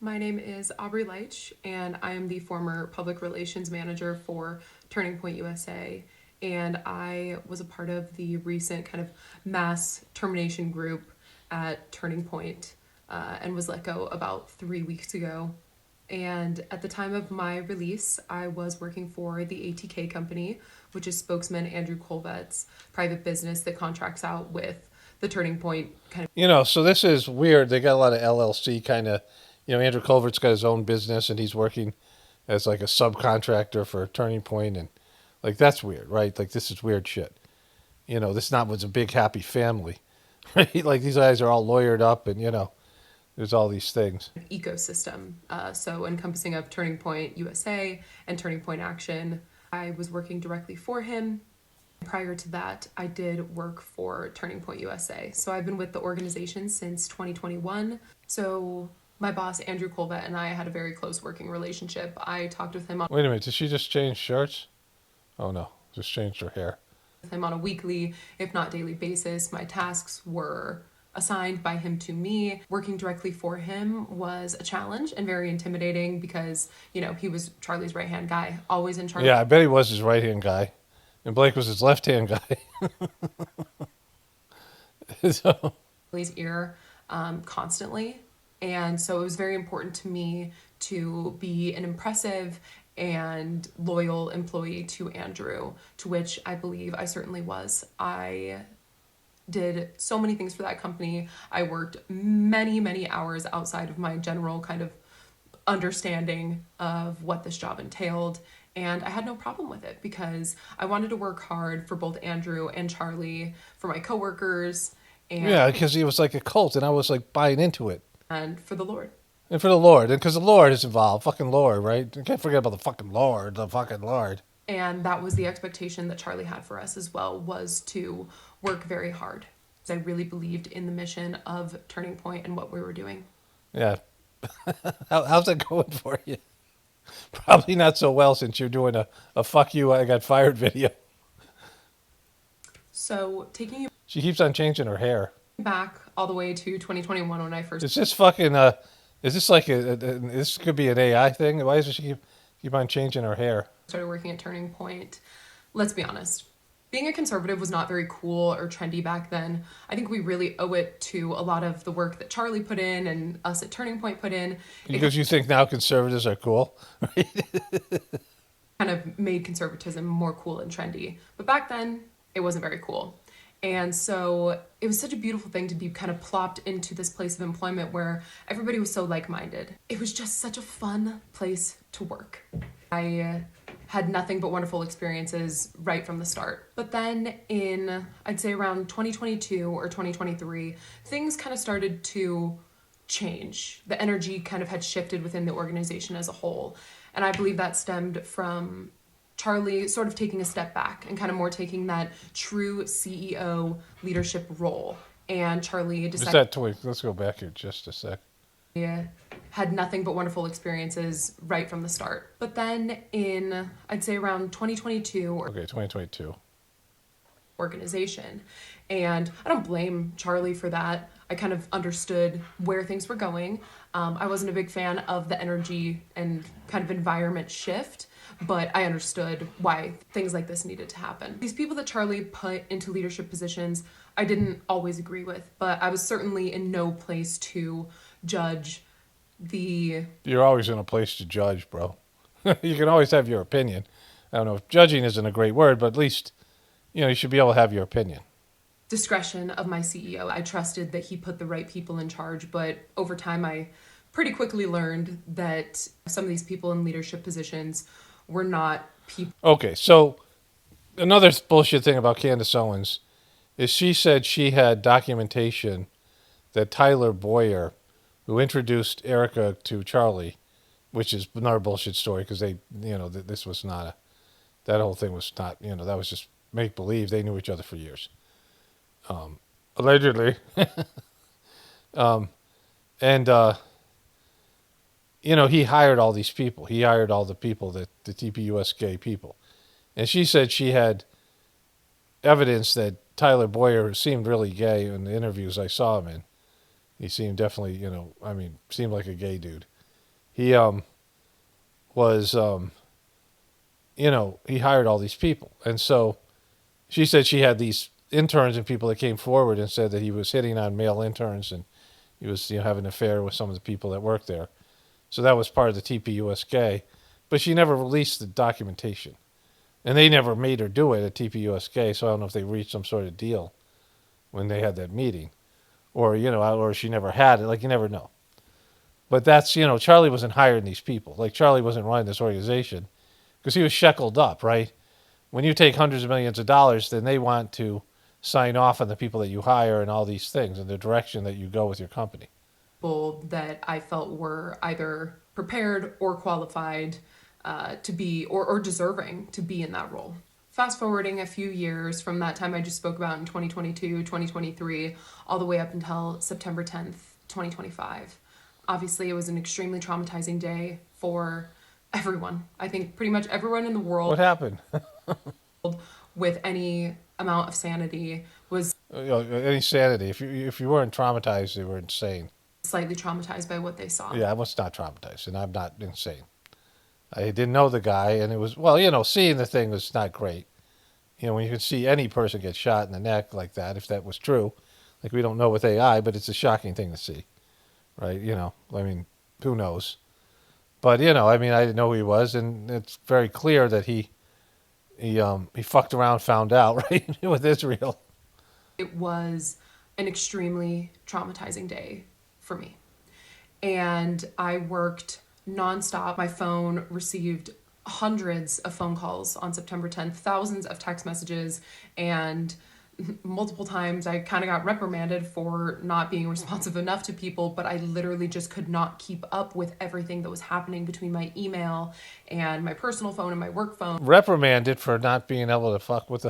S17: My name is Aubrey Leitch, and I am the former public relations manager for Turning Point USA. And I was a part of the recent kind of mass termination group at Turning Point, and was let go about 3 weeks ago. And at the time of my release, I was working for the ATK company, which is spokesman Andrew Colvet's private business that contracts out with the Turning Point kind of.
S1: You know, so this is weird. They got a lot of LLC kind of, you know, Andrew Colvert's got his own business and he's working as like a subcontractor for Turning Point, and like that's weird, right? Like this is weird shit. You know, this was a big happy family, right? Like these guys are all lawyered up and, you know, there's all these things.
S17: Ecosystem, so encompassing of Turning Point USA and Turning Point Action. I was working directly for him. Prior to that, I did work for Turning Point USA. So I've been with the organization since 2021. So my boss, Andrew Colvett, and I had a very close working relationship. I talked with him on
S1: Wait a minute, did she just change shirts? Oh no, just changed her hair.
S17: with him on a weekly, if not daily basis. My tasks were assigned by him to me. Working directly for him was a challenge and very intimidating because, you know, he was Charlie's right-hand guy, always in charge.
S1: Yeah, I bet he was his right-hand guy. And Blake was his left-hand guy. So.
S17: Charlie's ear constantly. And so it was very important to me to be an impressive and loyal employee to Andrew, to which I believe I certainly was. I did so many things for that company. I worked many, many hours outside of my general kind of understanding of what this job entailed. And I had no problem with it because I wanted to work hard for both Andrew and Charlie, for my coworkers. And
S1: yeah, because he was like a cult, and I was like buying into it.
S17: And for the Lord.
S1: And for the Lord, and because the Lord is involved, fucking Lord, right? You can't forget about the fucking Lord, the fucking Lord.
S17: And that was the expectation that Charlie had for us as well, was to work very hard. I really believed in the mission of Turning Point and what we were doing.
S1: Yeah. How's that going for you? Probably not so well since you're doing a fuck you, I got fired video.
S17: So taking you
S1: She keeps on changing her hair.
S17: back all the way to 2021 when I first...
S1: Is this fucking, is this like this could be an AI thing? Why does she keep on changing her hair?
S17: started working at Turning Point. Let's be honest. Being a conservative was not very cool or trendy back then. I think we really owe it to a lot of the work that Charlie put in and us at Turning Point put in.
S1: Because you think now conservatives are cool?
S17: Kind of made conservatism more cool and trendy. But back then, it wasn't very cool. And so it was such a beautiful thing to be kind of plopped into this place of employment where everybody was so like-minded. It was just such a fun place to work. I had nothing but wonderful experiences right from the start. But then in, I'd say around 2022 or 2023, things kind of started to change. The energy kind of had shifted within the organization as a whole. And I believe that stemmed from Charlie sort of taking a step back and kind of more taking that true CEO leadership role. And Charlie decided...
S1: Let's go back here just a sec.
S17: Yeah, had nothing but wonderful experiences right from the start. But then in, I'd say around 2022 or...
S1: Okay, 2022.
S17: Organization. And I don't blame Charlie for that. I kind of understood where things were going. I wasn't a big fan of the energy and kind of environment shift, but I understood why things like this needed to happen. These people that Charlie put into leadership positions, I didn't always agree with, but I was certainly in no place to judge the...
S1: You're always in a place to judge, bro. You can always have your opinion. I don't know if judging isn't a great word, but at least, you should be able to have your opinion.
S17: Discretion of my CEO. I trusted that he put the right people in charge, but over time I pretty quickly learned that some of these people in leadership positions were not people.
S1: Okay, so another bullshit thing about Candace Owens is she said she had documentation that Tyler Boyer, who introduced Erika to Charlie, which is another bullshit story because they, this was not that whole thing was not, that was just make believe. They knew each other for years. Allegedly. He hired all these people. He hired all the people, the TPUSA people. And she said she had evidence that Tyler Boyer seemed really gay in the interviews I saw him in. He seemed definitely, seemed like a gay dude. He was, he hired all these people. And so she said she had these interns and people that came forward and said that he was hitting on male interns and he was, having an affair with some of the people that worked there. So that was part of the TPUSA. But she never released the documentation. And they never made her do it at TPUSA, so I don't know if they reached some sort of deal when they had that meeting. Or, or she never had it. Like, you never know. But that's, Charlie wasn't hiring these people. Like, Charlie wasn't running this organization because he was shackled up, right? When you take hundreds of millions of dollars, then they want to sign off on the people that you hire and all these things and the direction that you go with your company.
S17: People that I felt were either prepared or qualified to be, or deserving to be in that role. Fast forwarding a few years from that time I just spoke about in 2022, 2023, all the way up until September 10th, 2025. Obviously, it was an extremely traumatizing day for everyone. I think pretty much everyone in the world.
S1: What happened?
S17: With any amount of sanity was
S1: Any sanity. If you weren't traumatized, you were insane.
S17: slightly traumatized by what they saw.
S1: Yeah, I was not traumatized, and I'm not insane. I didn't know the guy, and it was, seeing the thing was not great. When you could see any person get shot in the neck like that, if that was true, like we don't know with AI, but it's a shocking thing to see, right? Who knows? But, I didn't know who he was, and it's very clear that he fucked around, found out, right, with Israel.
S17: It was an extremely traumatizing day for me. And I worked nonstop. My phone received hundreds of phone calls on September 10th, thousands of text messages, and multiple times I kind of got reprimanded for not being responsive enough to people, but I literally just could not keep up with everything that was happening between my email and my personal phone and my work phone.
S1: Reprimanded for not being able to fuck with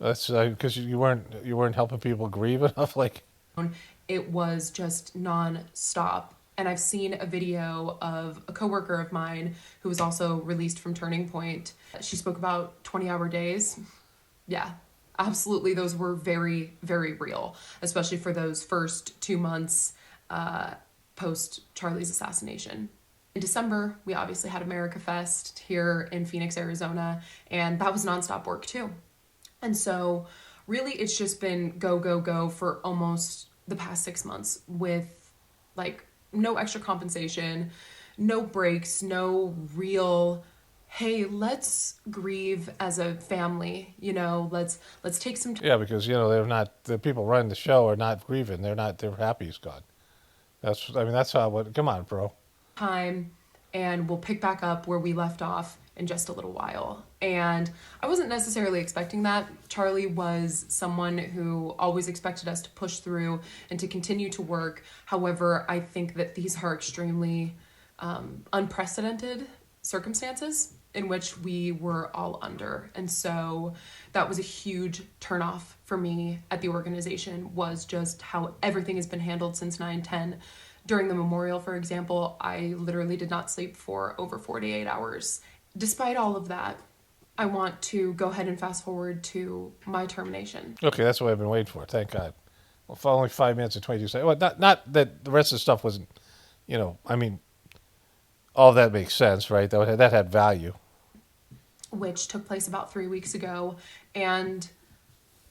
S1: that's because you weren't helping people grieve enough. Like,
S17: it was just non-stop. And I've seen a video of a coworker of mine who was also released from Turning Point. She spoke about 20-hour days. Yeah, absolutely. Those were very, very real, especially for those first 2 months post Charlie's assassination. In December, we obviously had America Fest here in Phoenix, Arizona, and that was nonstop work too. And so really it's just been go, go, go for almost the past 6 months with like no extra compensation, no breaks, no real, hey, let's grieve as a family, let's take some time.
S1: Yeah, because, they're not, the people running the show are not grieving. They're happy he's gone. That's how, come on, bro.
S17: Time, and we'll pick back up where we left off in just a little while. And I wasn't necessarily expecting that. Charlie was someone who always expected us to push through and to continue to work. However, I think that these are extremely unprecedented circumstances in which we were all under. And so that was a huge turnoff for me at the organization, was just how everything has been handled since 9/10. During the memorial, for example, I literally did not sleep for over 48 hours. Despite all of that, I want to go ahead and fast forward to my termination.
S1: Okay, that's what I've been waiting for. Thank God. Well, for only 5 minutes and 22 seconds. Well, not that the rest of the stuff wasn't, all of that makes sense, right? That had value.
S17: Which took place about 3 weeks ago. And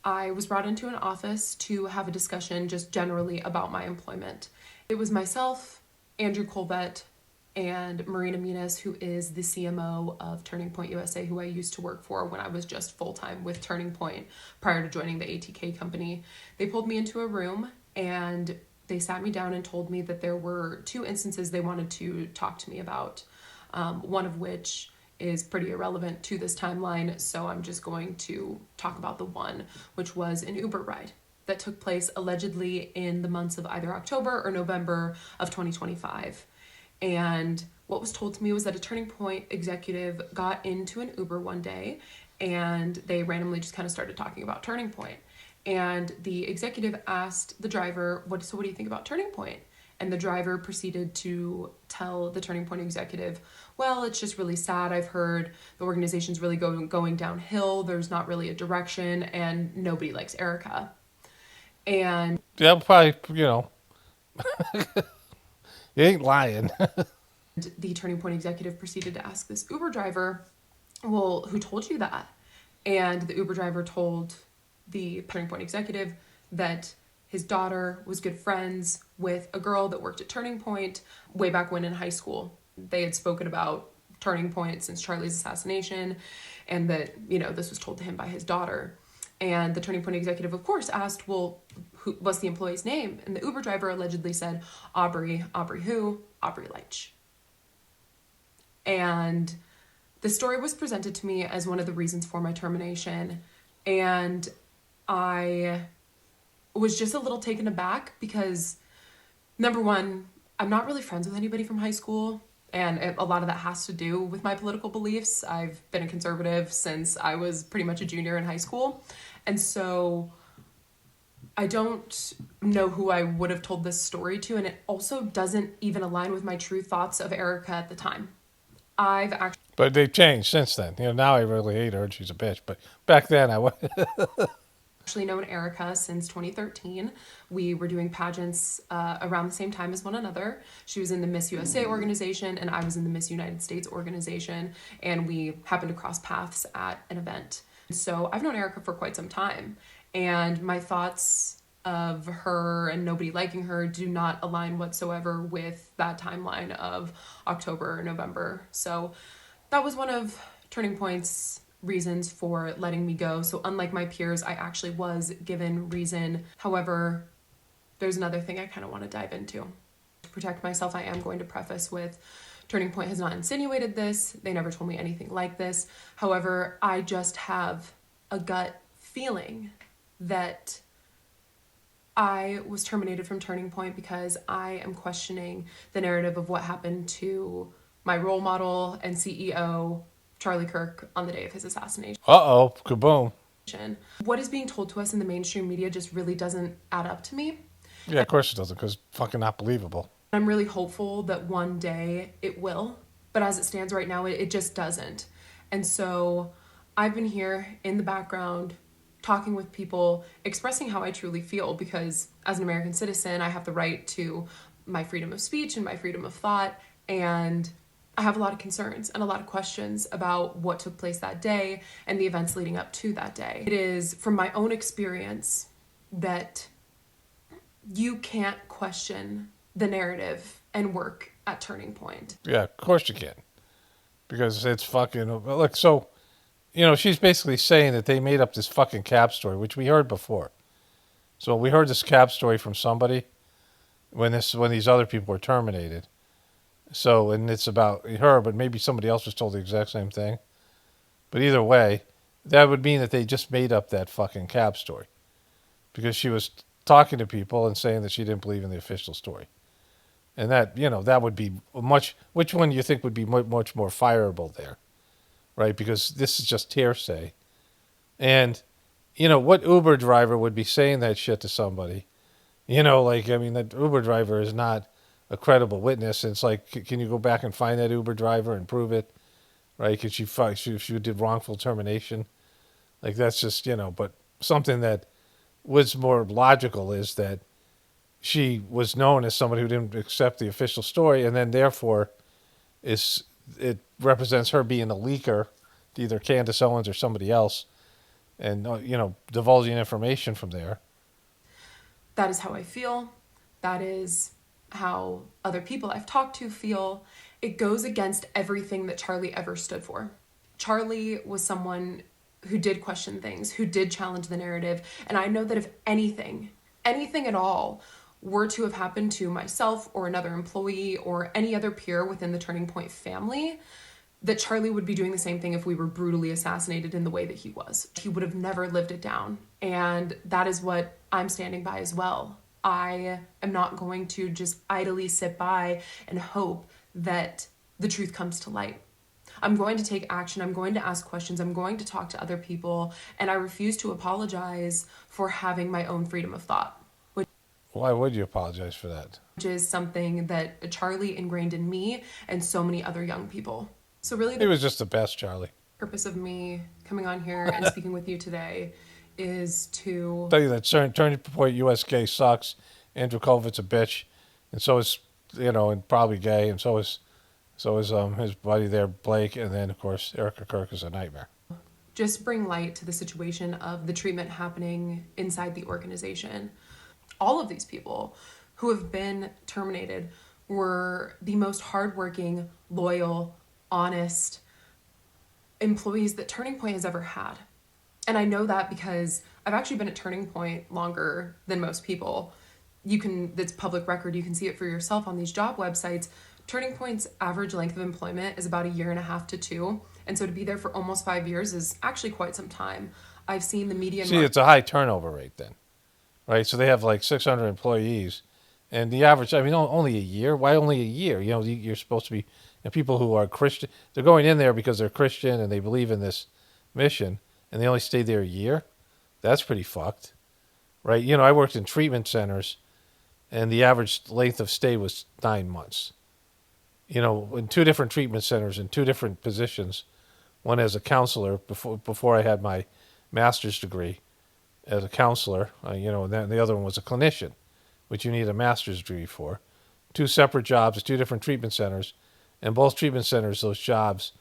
S17: I was brought into an office to have a discussion just generally about my employment. It was myself, Andrew Colbett, and Marina Muniz, who is the CMO of Turning Point USA, who I used to work for when I was just full-time with Turning Point prior to joining the ATK company. They pulled me into a room and they sat me down and told me that there were 2 instances they wanted to talk to me about, one of which is pretty irrelevant to this timeline, so I'm just going to talk about the one, which was an Uber ride that took place allegedly in the months of either October or November of 2025. And what was told to me was that a Turning Point executive got into an Uber one day and they randomly just kind of started talking about Turning Point. And the executive asked the driver, what do you think about Turning Point? And the driver proceeded to tell the Turning Point executive, well, it's just really sad. I've heard the organization's really going downhill. There's not really a direction and nobody likes Erika. And
S1: yeah, probably, you ain't lying.
S17: The Turning Point executive proceeded to ask this Uber driver, well, who told you that? And the Uber driver told the Turning Point executive that his daughter was good friends with a girl that worked at Turning Point way back when in high school. They had spoken about Turning Point since Charlie's assassination, and that, this was told to him by his daughter. And the Turning Point executive, of course, asked, well, what's the employee's name? And the Uber driver allegedly said, Aubrey who? Aubrey Leitch. And the story was presented to me as one of the reasons for my termination. And I was just a little taken aback because, number one, I'm not really friends with anybody from high school. And a lot of that has to do with my political beliefs. I've been a conservative since I was pretty much a junior in high school. And so I don't know who I would have told this story to. And it also doesn't even align with my true thoughts of Erika at the time. I've actually...
S1: But they've changed since then. Now I really hate her and she's a bitch. But back then I was...
S17: actually known Erika since 2013. We were doing pageants around the same time as one another. She was in the Miss USA organization and I was in the Miss United States organization, and we happened to cross paths at an event. So I've known Erika for quite some time, and my thoughts of her and nobody liking her do not align whatsoever with that timeline of October or November. So that was one of Turning Point's reasons for letting me go. So unlike my peers, I actually was given reason. However, there's another thing I kind of want to dive into. To protect myself, I am going to preface with Turning Point has not insinuated this. They never told me anything like this. However, I just have a gut feeling that I was terminated from Turning Point because I am questioning the narrative of what happened to my role model and CEO, Charlie Kirk, on the day of his assassination.
S1: Uh-oh, kaboom.
S17: What is being told to us in the mainstream media just really doesn't add up to me.
S1: Yeah, of course it doesn't, because it's fucking not believable.
S17: I'm really hopeful that one day it will, but as it stands right now, it just doesn't. And so I've been here in the background talking with people, expressing how I truly feel, because as an American citizen, I have the right to my freedom of speech and my freedom of thought, and I have a lot of concerns and a lot of questions about what took place that day and the events leading up to that day. It is from my own experience that you can't question the narrative and work at Turning Point.
S1: Yeah, of course you can. Because it's fucking... Look, so, she's basically saying that they made up this fucking cab story, which we heard before. So we heard this cab story from somebody when these other people were terminated. So, and it's about her, but maybe somebody else was told the exact same thing. But either way, that would mean that they just made up that fucking cab story. Because she was talking to people and saying that she didn't believe in the official story. And that, that would be which one do you think would be much more fireable there? Right? Because this is just hearsay. And, what Uber driver would be saying that shit to somebody? That Uber driver is not a credible witness. And it's like, can you go back and find that Uber driver and prove it? Right? Because she did wrongful termination. Like, that's just, but something that was more logical is that she was known as somebody who didn't accept the official story, and then therefore it represents her being a leaker to either Candace Owens or somebody else, and, divulging information from there.
S17: That is how I feel. That is how other people I've talked to feel. It goes against everything that Charlie ever stood for. Charlie was someone who did question things, who did challenge the narrative. And I know that if anything at all were to have happened to myself or another employee or any other peer within the Turning Point family, that Charlie would be doing the same thing if we were brutally assassinated in the way that he was. He would have never lived it down. And that is what I'm standing by as well. I am not going to just idly sit by and hope that the truth comes to light. I'm going to take action. I'm going to ask questions. I'm going to talk to other people. And I refuse to apologize for having my own freedom of thought.
S1: Why would you apologize for that?
S17: Which is something that Charlie ingrained in me and so many other young people. So really,
S1: he was just the best, Charlie.
S17: The purpose of me coming on here and speaking with you today is to
S1: tell you that Turning Point USA sucks. Andrew Colvit's a bitch, and so is and probably gay, and so is his buddy there, Blake, and then of course Erika Kirk is a nightmare.
S17: Just bring light to the situation of the treatment happening inside the organization. All of these people who have been terminated were the most hardworking, loyal, honest employees that Turning Point has ever had. And I know that because I've actually been at Turning Point longer than most people. That's public record. You can see it for yourself on these job websites. Turning Point's average length of employment is about 1.5 to 2 years. And so to be there for almost 5 years is actually quite some time. I've seen the median...
S1: See, it's a high turnover rate then, right? So they have like 600 employees, And the average, I mean, only a year. Why only a year? You know, you're supposed to be, and people who are Christian, they're going in there because they're Christian and they believe in this mission, and they only stay there a year. That's pretty fucked, right? You know, I worked in treatment centers, and the average length of stay was 9 months. You know, in 2 different treatment centers in 2 different positions, one as a counselor before I had my master's degree as a counselor, you know, and then the other one was a clinician, which you need a master's degree for. 2 separate jobs, 2 different treatment centers, and both treatment centers, those jobs,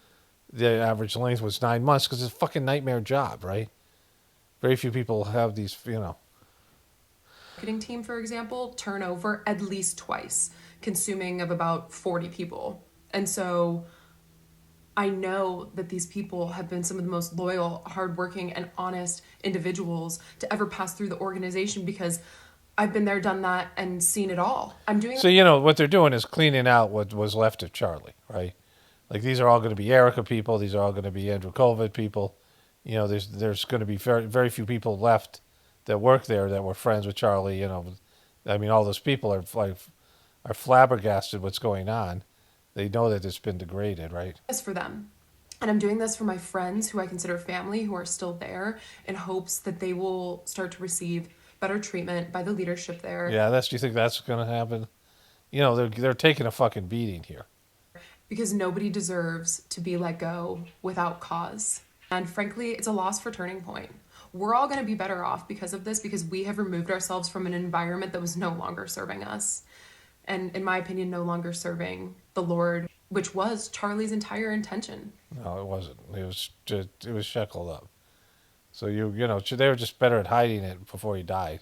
S1: the average length was 9 months because it's a fucking nightmare job, right? Very few people have these, you know.
S17: Marketing team, for example, turnover at least twice, consuming of about 40 people. And so I know that these people have been some of the most loyal, hardworking, and honest individuals to ever pass through the organization because I've been there, done that, and seen it all. I'm doing.
S1: So, you know, what they're doing is cleaning out what was left of Charlie, right? Like, these are all going to be Erika people. These are all going to be Andrew COVID people. You know, there's going to be very, very few people left that work there that were friends with Charlie. You know, I mean, all those people are flabbergasted what's going on. They know that it's been degraded, right?
S17: This for them. And I'm doing this for my friends who I consider family who are still there in hopes that they will start to receive better treatment by the leadership there.
S1: Yeah, do you think that's going to happen? You know, they're taking a fucking beating here.
S17: Because nobody deserves to be let go without cause. And frankly, it's a loss for Turning Point. We're all going to be better off because of this, because we have removed ourselves from an environment that was no longer serving us. And in my opinion, no longer serving the Lord, which was Charlie's entire intention.
S1: No, it wasn't. It was shackled up. So you know, they were just better at hiding it before he died.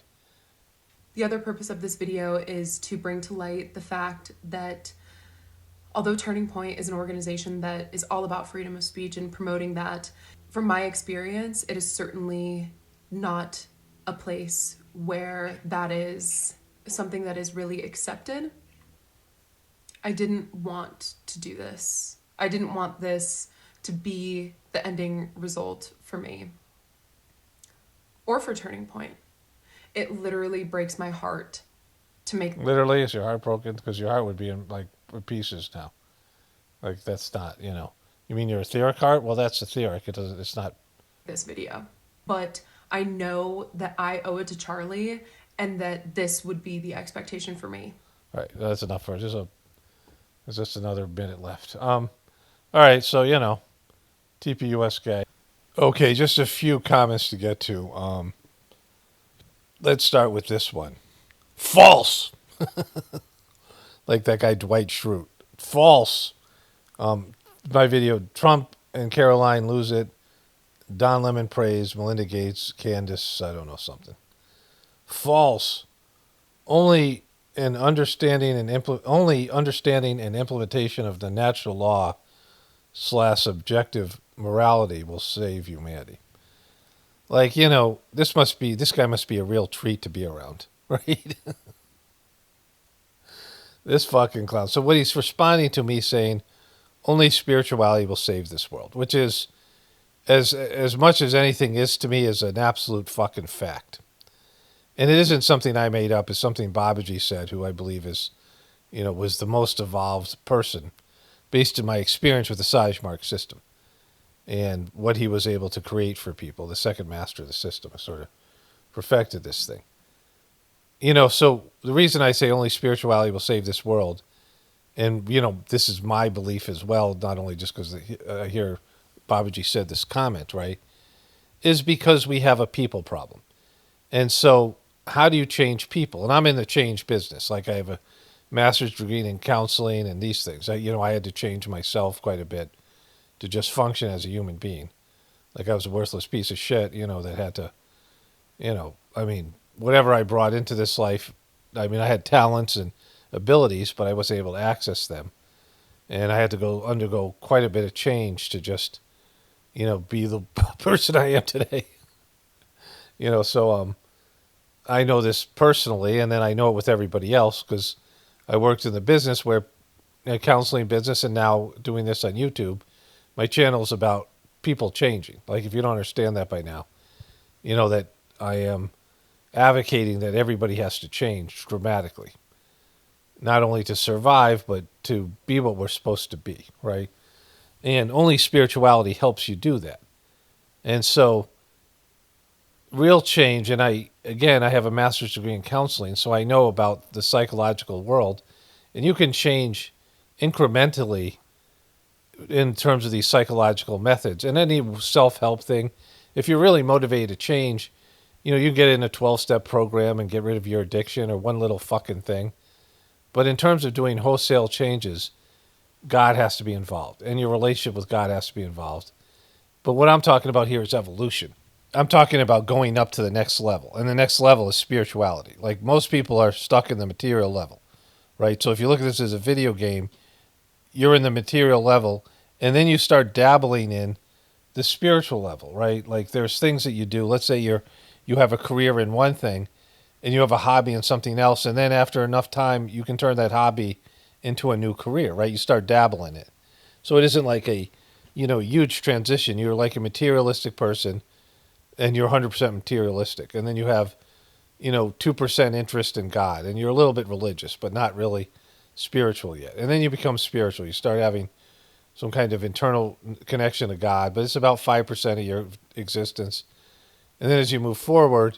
S17: The other purpose of this video is to bring to light the fact that although Turning Point is an organization that is all about freedom of speech and promoting that, from my experience, it is certainly not a place where that is something that is really accepted. I didn't want to do this. I didn't want this to be the ending result for me or for Turning Point. It literally breaks my heart to make...
S1: Literally? Is your heart broken? Because your heart would be in pieces now. Like, that's not, you know. You mean your etheric heart? Well, that's etheric. It's not...
S17: This video. But I know that I owe it to Charlie and that this would be the expectation for me.
S1: All right, that's enough for it. There's just another minute left. All right, so, you know, TPUSA guy. Okay, just a few comments to get to. Let's start with this one. False! Like that guy Dwight Schrute. False! My video, Trump and Caroline lose it. Don Lemon prays, Melinda Gates, Candace, I don't know, something. False. Only understanding and implementation of the natural law / subjective morality will save humanity. Like, you know, this guy must be a real treat to be around, right? This fucking clown. So what he's responding to me saying, only spirituality will save this world, which is, as much as anything is to me, is an absolute fucking fact. And it isn't something I made up. It's something Babaji said, who I believe is, you know, was the most evolved person based on my experience with the Sajmark system and what he was able to create for people. The second master of the system has sort of perfected this thing. You know, so the reason I say only spirituality will save this world, and, you know, this is my belief as well, not only just because I hear Babaji said this comment, right, is because we have a people problem. And so how do you change people? And I'm in the change business. Like, I have a master's degree in counseling and these things. I had to change myself quite a bit to just function as a human being. Like, I was a worthless piece of shit, you know, that had to, you know, I mean, whatever I brought into this life, I mean, I had talents and abilities, but I wasn't able to access them. And I had to undergo quite a bit of change to just, you know, be the person I am today. You know, so I know this personally, and then I know it with everybody else because I worked in the business where, counseling business, and now doing this on YouTube. My channel is about people changing. Like, if you don't understand that by now, you know that I am advocating that everybody has to change dramatically. not only to survive, but to be what we're supposed to be, right? And only spirituality helps you do that. And so real change, and I have a master's degree in counseling, so I know about the psychological world, and you can change incrementally in terms of these psychological methods. And any self-help thing, if you're really motivated to change, you can get in a 12-step program and get rid of your addiction or one little fucking thing. But in terms of doing wholesale changes, God has to be involved, and your relationship with God has to be involved. But what I'm talking about here is evolution. I'm talking about going up to the next level, and the next level is spirituality. Like, most people are stuck in the material level, right? So if you look at this as a video game, you're in the material level, and then you start dabbling in the spiritual level, right? Like, there's things that you do. Let's say you have a career in one thing, and you have a hobby in something else, and then after enough time, you can turn that hobby into a new career, right? You start dabbling in it. So it isn't like a, huge transition. You're like a materialistic person, and you're 100% materialistic. And then you have, 2% interest in God, and you're a little bit religious, but not really spiritual yet. And then you become spiritual. You start having some kind of internal connection to God, but it's about 5% of your existence. And then as you move forward,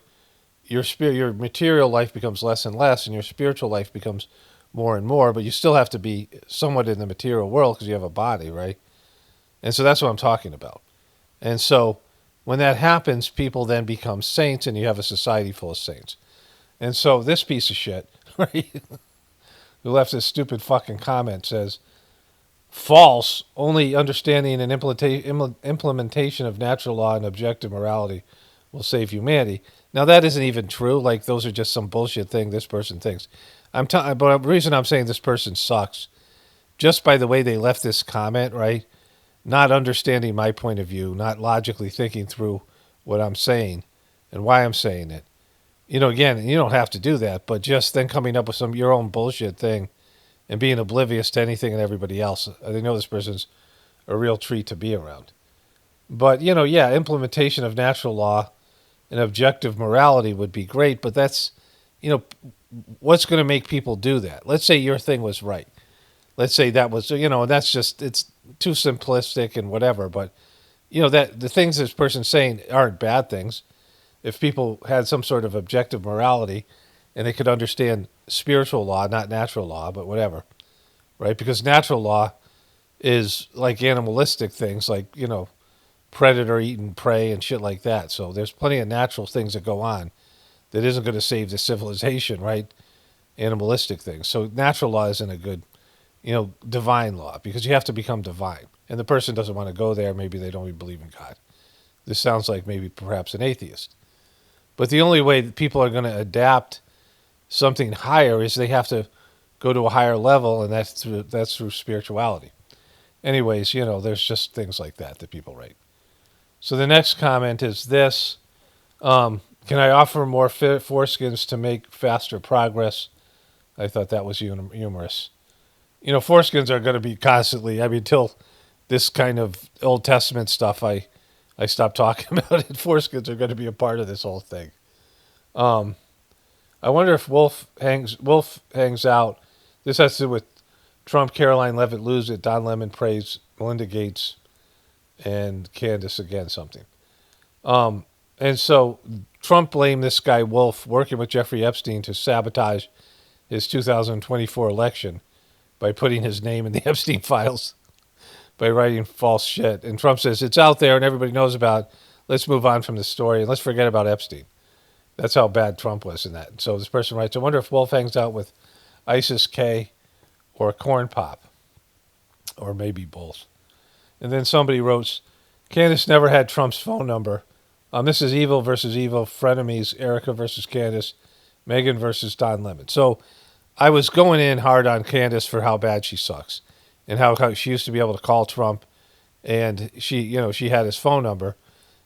S1: your material life becomes less and less, and your spiritual life becomes more and more, but you still have to be somewhat in the material world because you have a body, right? And so that's what I'm talking about. And so when that happens, people then become saints, and you have a society full of saints. And so this piece of shit, right, who left this stupid fucking comment says, false, only understanding and implementation of natural law and objective morality will save humanity. Now, that isn't even true. Like, those are just some bullshit thing this person thinks. But the reason I'm saying this person sucks, just by the way they left this comment, right? Not understanding my point of view, not logically thinking through what I'm saying and why I'm saying it. Again, you don't have to do that, but just then coming up with your own bullshit thing and being oblivious to anything and everybody else. I know this person's a real treat to be around. But, implementation of natural law and objective morality would be great, but that's, what's going to make people do that? Let's say your thing was right. Let's say that was, that's just, it's too simplistic and whatever, but, that the things this person's saying aren't bad things. If people had some sort of objective morality and they could understand spiritual law, not natural law, but whatever, right? Because natural law is like animalistic things, like, predator eating prey and shit like that. So there's plenty of natural things that go on that isn't going to save the civilization, right? Animalistic things. So natural law isn't a good, divine law, because you have to become divine. And the person doesn't want to go there. Maybe they don't even believe in God. This sounds like maybe perhaps an atheist. But the only way that people are going to adapt something higher is they have to go to a higher level, and that's through spirituality. Anyways, there's just things like that people write. So the next comment is this. Can I offer more foreskins to make faster progress? I thought that was humorous. Foreskins are going to be constantly, until this kind of Old Testament stuff, I stopped talking about it. Foreskins are going to be a part of this whole thing. I wonder if Wolf hangs out. This has to do with Trump, Caroline Leavitt lose it, Don Lemon praise Melinda Gates, and Candace again something. And so Trump blamed this guy Wolf working with Jeffrey Epstein to sabotage his 2024 election by putting his name in the Epstein files, by writing false shit. And Trump says, it's out there and everybody knows about it. Let's move on from the story and let's forget about Epstein. That's how bad Trump was in that. So this person writes, I wonder if Wolf hangs out with Isis K or Corn Pop, or maybe both. And then somebody wrote, Candace never had Trump's phone number. This is evil versus evil, frenemies, Erika versus Candace, Megan versus Don Lemon. So I was going in hard on Candace for how bad she sucks and how she used to be able to call Trump, and she had his phone number.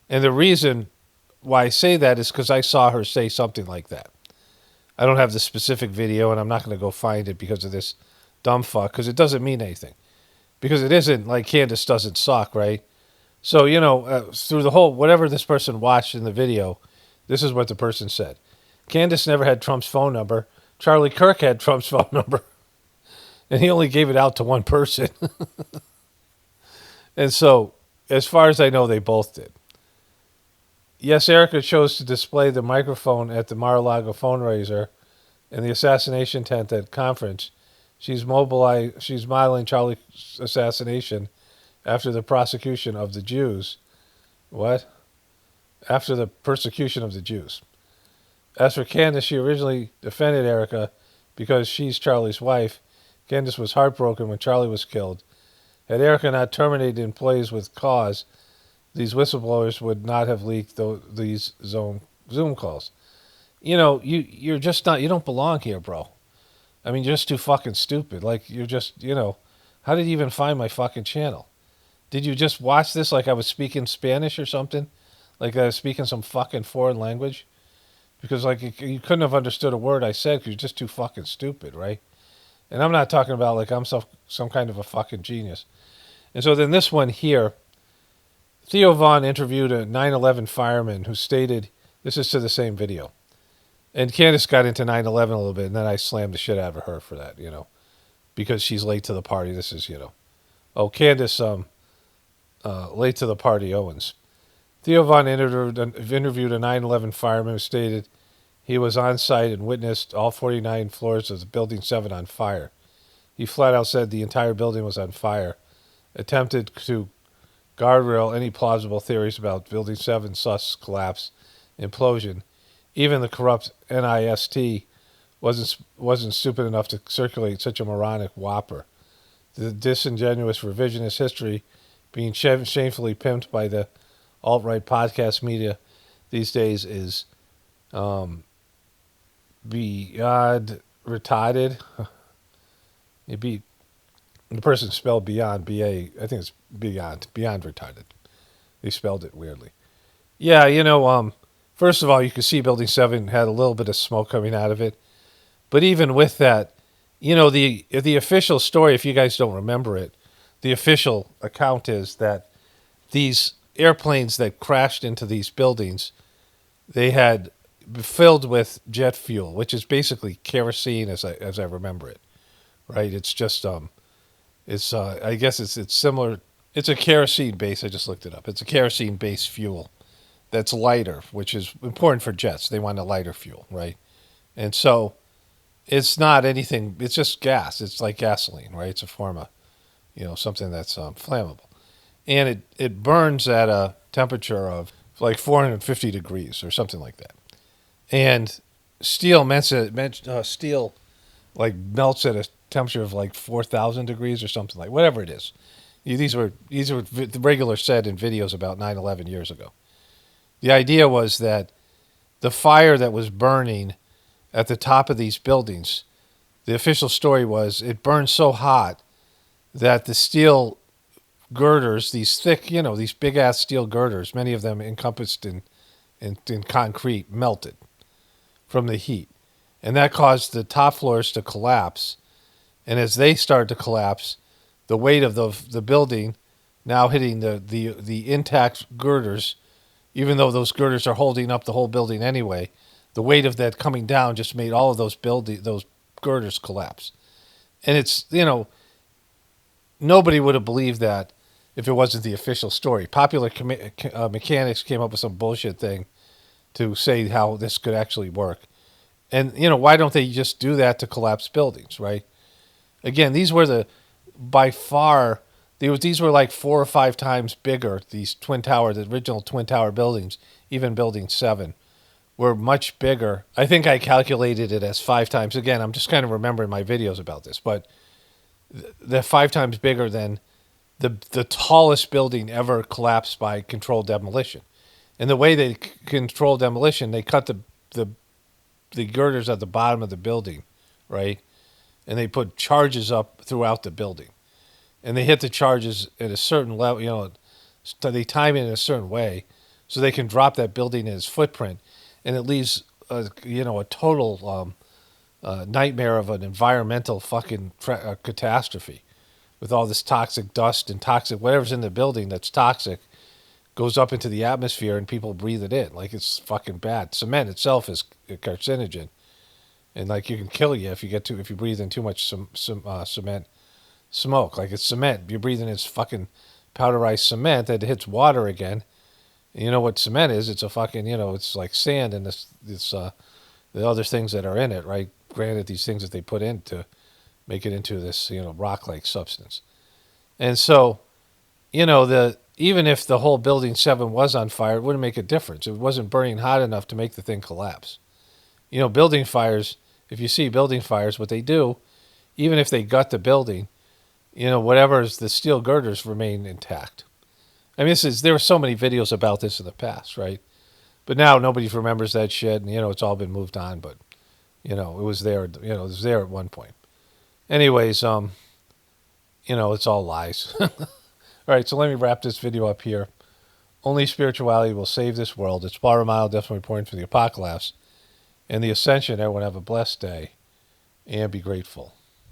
S1: And the reason why I say that is because I saw her say something like that. I don't have the specific video, and I'm not going to go find it because of this dumb fuck, because it doesn't mean anything. Because it isn't like Candace doesn't suck, right? So, through the whole, whatever this person watched in the video, this is what the person said. Candace never had Trump's phone number. Charlie Kirk had Trump's phone number. And he only gave it out to one person. And so, as far as I know, they both did. Yes, Erika chose to display the microphone at the Mar-a-Lago fundraiser and the assassination tent at conference. She's modeling Charlie's assassination after the prosecution of the Jews. What? After the persecution of the Jews. As for Candace, she originally defended Erika because she's Charlie's wife. Candace was heartbroken when Charlie was killed. Had Erika not terminated employees with cause, these whistleblowers would not have leaked these Zoom calls. You know, you're just not, you don't belong here, bro. I mean, you're just too fucking stupid. Like, you're just, how did you even find my fucking channel? Did you just watch this like I was speaking Spanish or something? Like I was speaking some fucking foreign language? Because, like, you couldn't have understood a word I said because you're just too fucking stupid, right? And I'm not talking about, like, I'm some kind of a fucking genius. And so then this one here, Theo Vaughn interviewed a 9/11 fireman who stated, this is to the same video. And Candace got into 9/11 a little bit, and then I slammed the shit out of her for that, because she's late to the party. This is, Oh, Candace, late to the party, Owens. Theo Vaughn interviewed a 9/11 fireman who stated he was on site and witnessed all 49 floors of the Building 7 on fire. He flat out said the entire building was on fire, attempted to guardrail any plausible theories about Building 7's sus collapse, implosion. Even the corrupt NIST wasn't stupid enough to circulate such a moronic whopper. The disingenuous revisionist history being shamefully pimped by the alt-right podcast media these days is beyond retarded. The person spelled beyond, B-A, I think it's beyond retarded. They spelled it weirdly. Yeah, first of all, you could see Building 7 had a little bit of smoke coming out of it. But even with that, the official story, if you guys don't remember it, the official account is that these airplanes that crashed into these buildings, they had filled with jet fuel, which is basically kerosene as I remember it, right? It's just I guess it's similar. It's a kerosene base. I just looked it up. It's a kerosene based fuel that's lighter, which is important for jets. They want a lighter fuel, right? And so it's not anything. It's just gas. It's like gasoline, right? It's a form of, something that's flammable. And it burns at a temperature of like 450 degrees or something like that. And steel like melts at a temperature of like 4,000 degrees or something like whatever it is. These were the regular said in videos about 9/11 years ago. The idea was that the fire that was burning at the top of these buildings, the official story was it burned so hot that the steel girders, these thick, these big ass steel girders, many of them encompassed in concrete, melted from the heat. And that caused the top floors to collapse. And as they started to collapse, the weight of the building now hitting the intact girders, even though those girders are holding up the whole building anyway, the weight of that coming down just made all of those girders collapse. And it's, nobody would have believed that if it wasn't the official story. Popular mechanics came up with some bullshit thing to say how this could actually work. And, why don't they just do that to collapse buildings, right? Again, these were by far, these were like 4 or 5 times bigger, the original Twin Tower buildings, even Building 7, were much bigger. I think I calculated it as 5 times. Again, I'm just kind of remembering my videos about this, but they're 5 times bigger than the tallest building ever collapsed by controlled demolition. And the way they control demolition, they cut the girders at the bottom of the building, right? And they put charges up throughout the building. And they hit the charges at a certain level, they time it in a certain way so they can drop that building in its footprint. And it leaves, a total nightmare of an environmental fucking catastrophe with all this toxic dust and toxic, whatever's in the building that's toxic goes up into the atmosphere and people breathe it in. Like, it's fucking bad. Cement itself is a carcinogen. and like you can kill you if you breathe in too much cement smoke. Like it's cement. You're breathing this fucking powderized cement that hits water again. And you know what cement is? It's a fucking, it's like sand and the other things that are in it, right? Granted, these things that they put in to make it into this, rock-like substance. And so, even if the whole building 7 was on fire, it wouldn't make a difference. It wasn't burning hot enough to make the thing collapse. Building fires, if you see building fires, what they do, even if they gut the building, whatever is the steel girders remain intact. I mean, there were so many videos about this in the past, right? But now nobody remembers that shit, and, it's all been moved on, but, it was there, it was there at one point. Anyways, it's all lies. All right, so let me wrap this video up here. Only spirituality will save this world. It's Blaire definitely reporting for the apocalypse. And the ascension, everyone have a blessed day, and be grateful.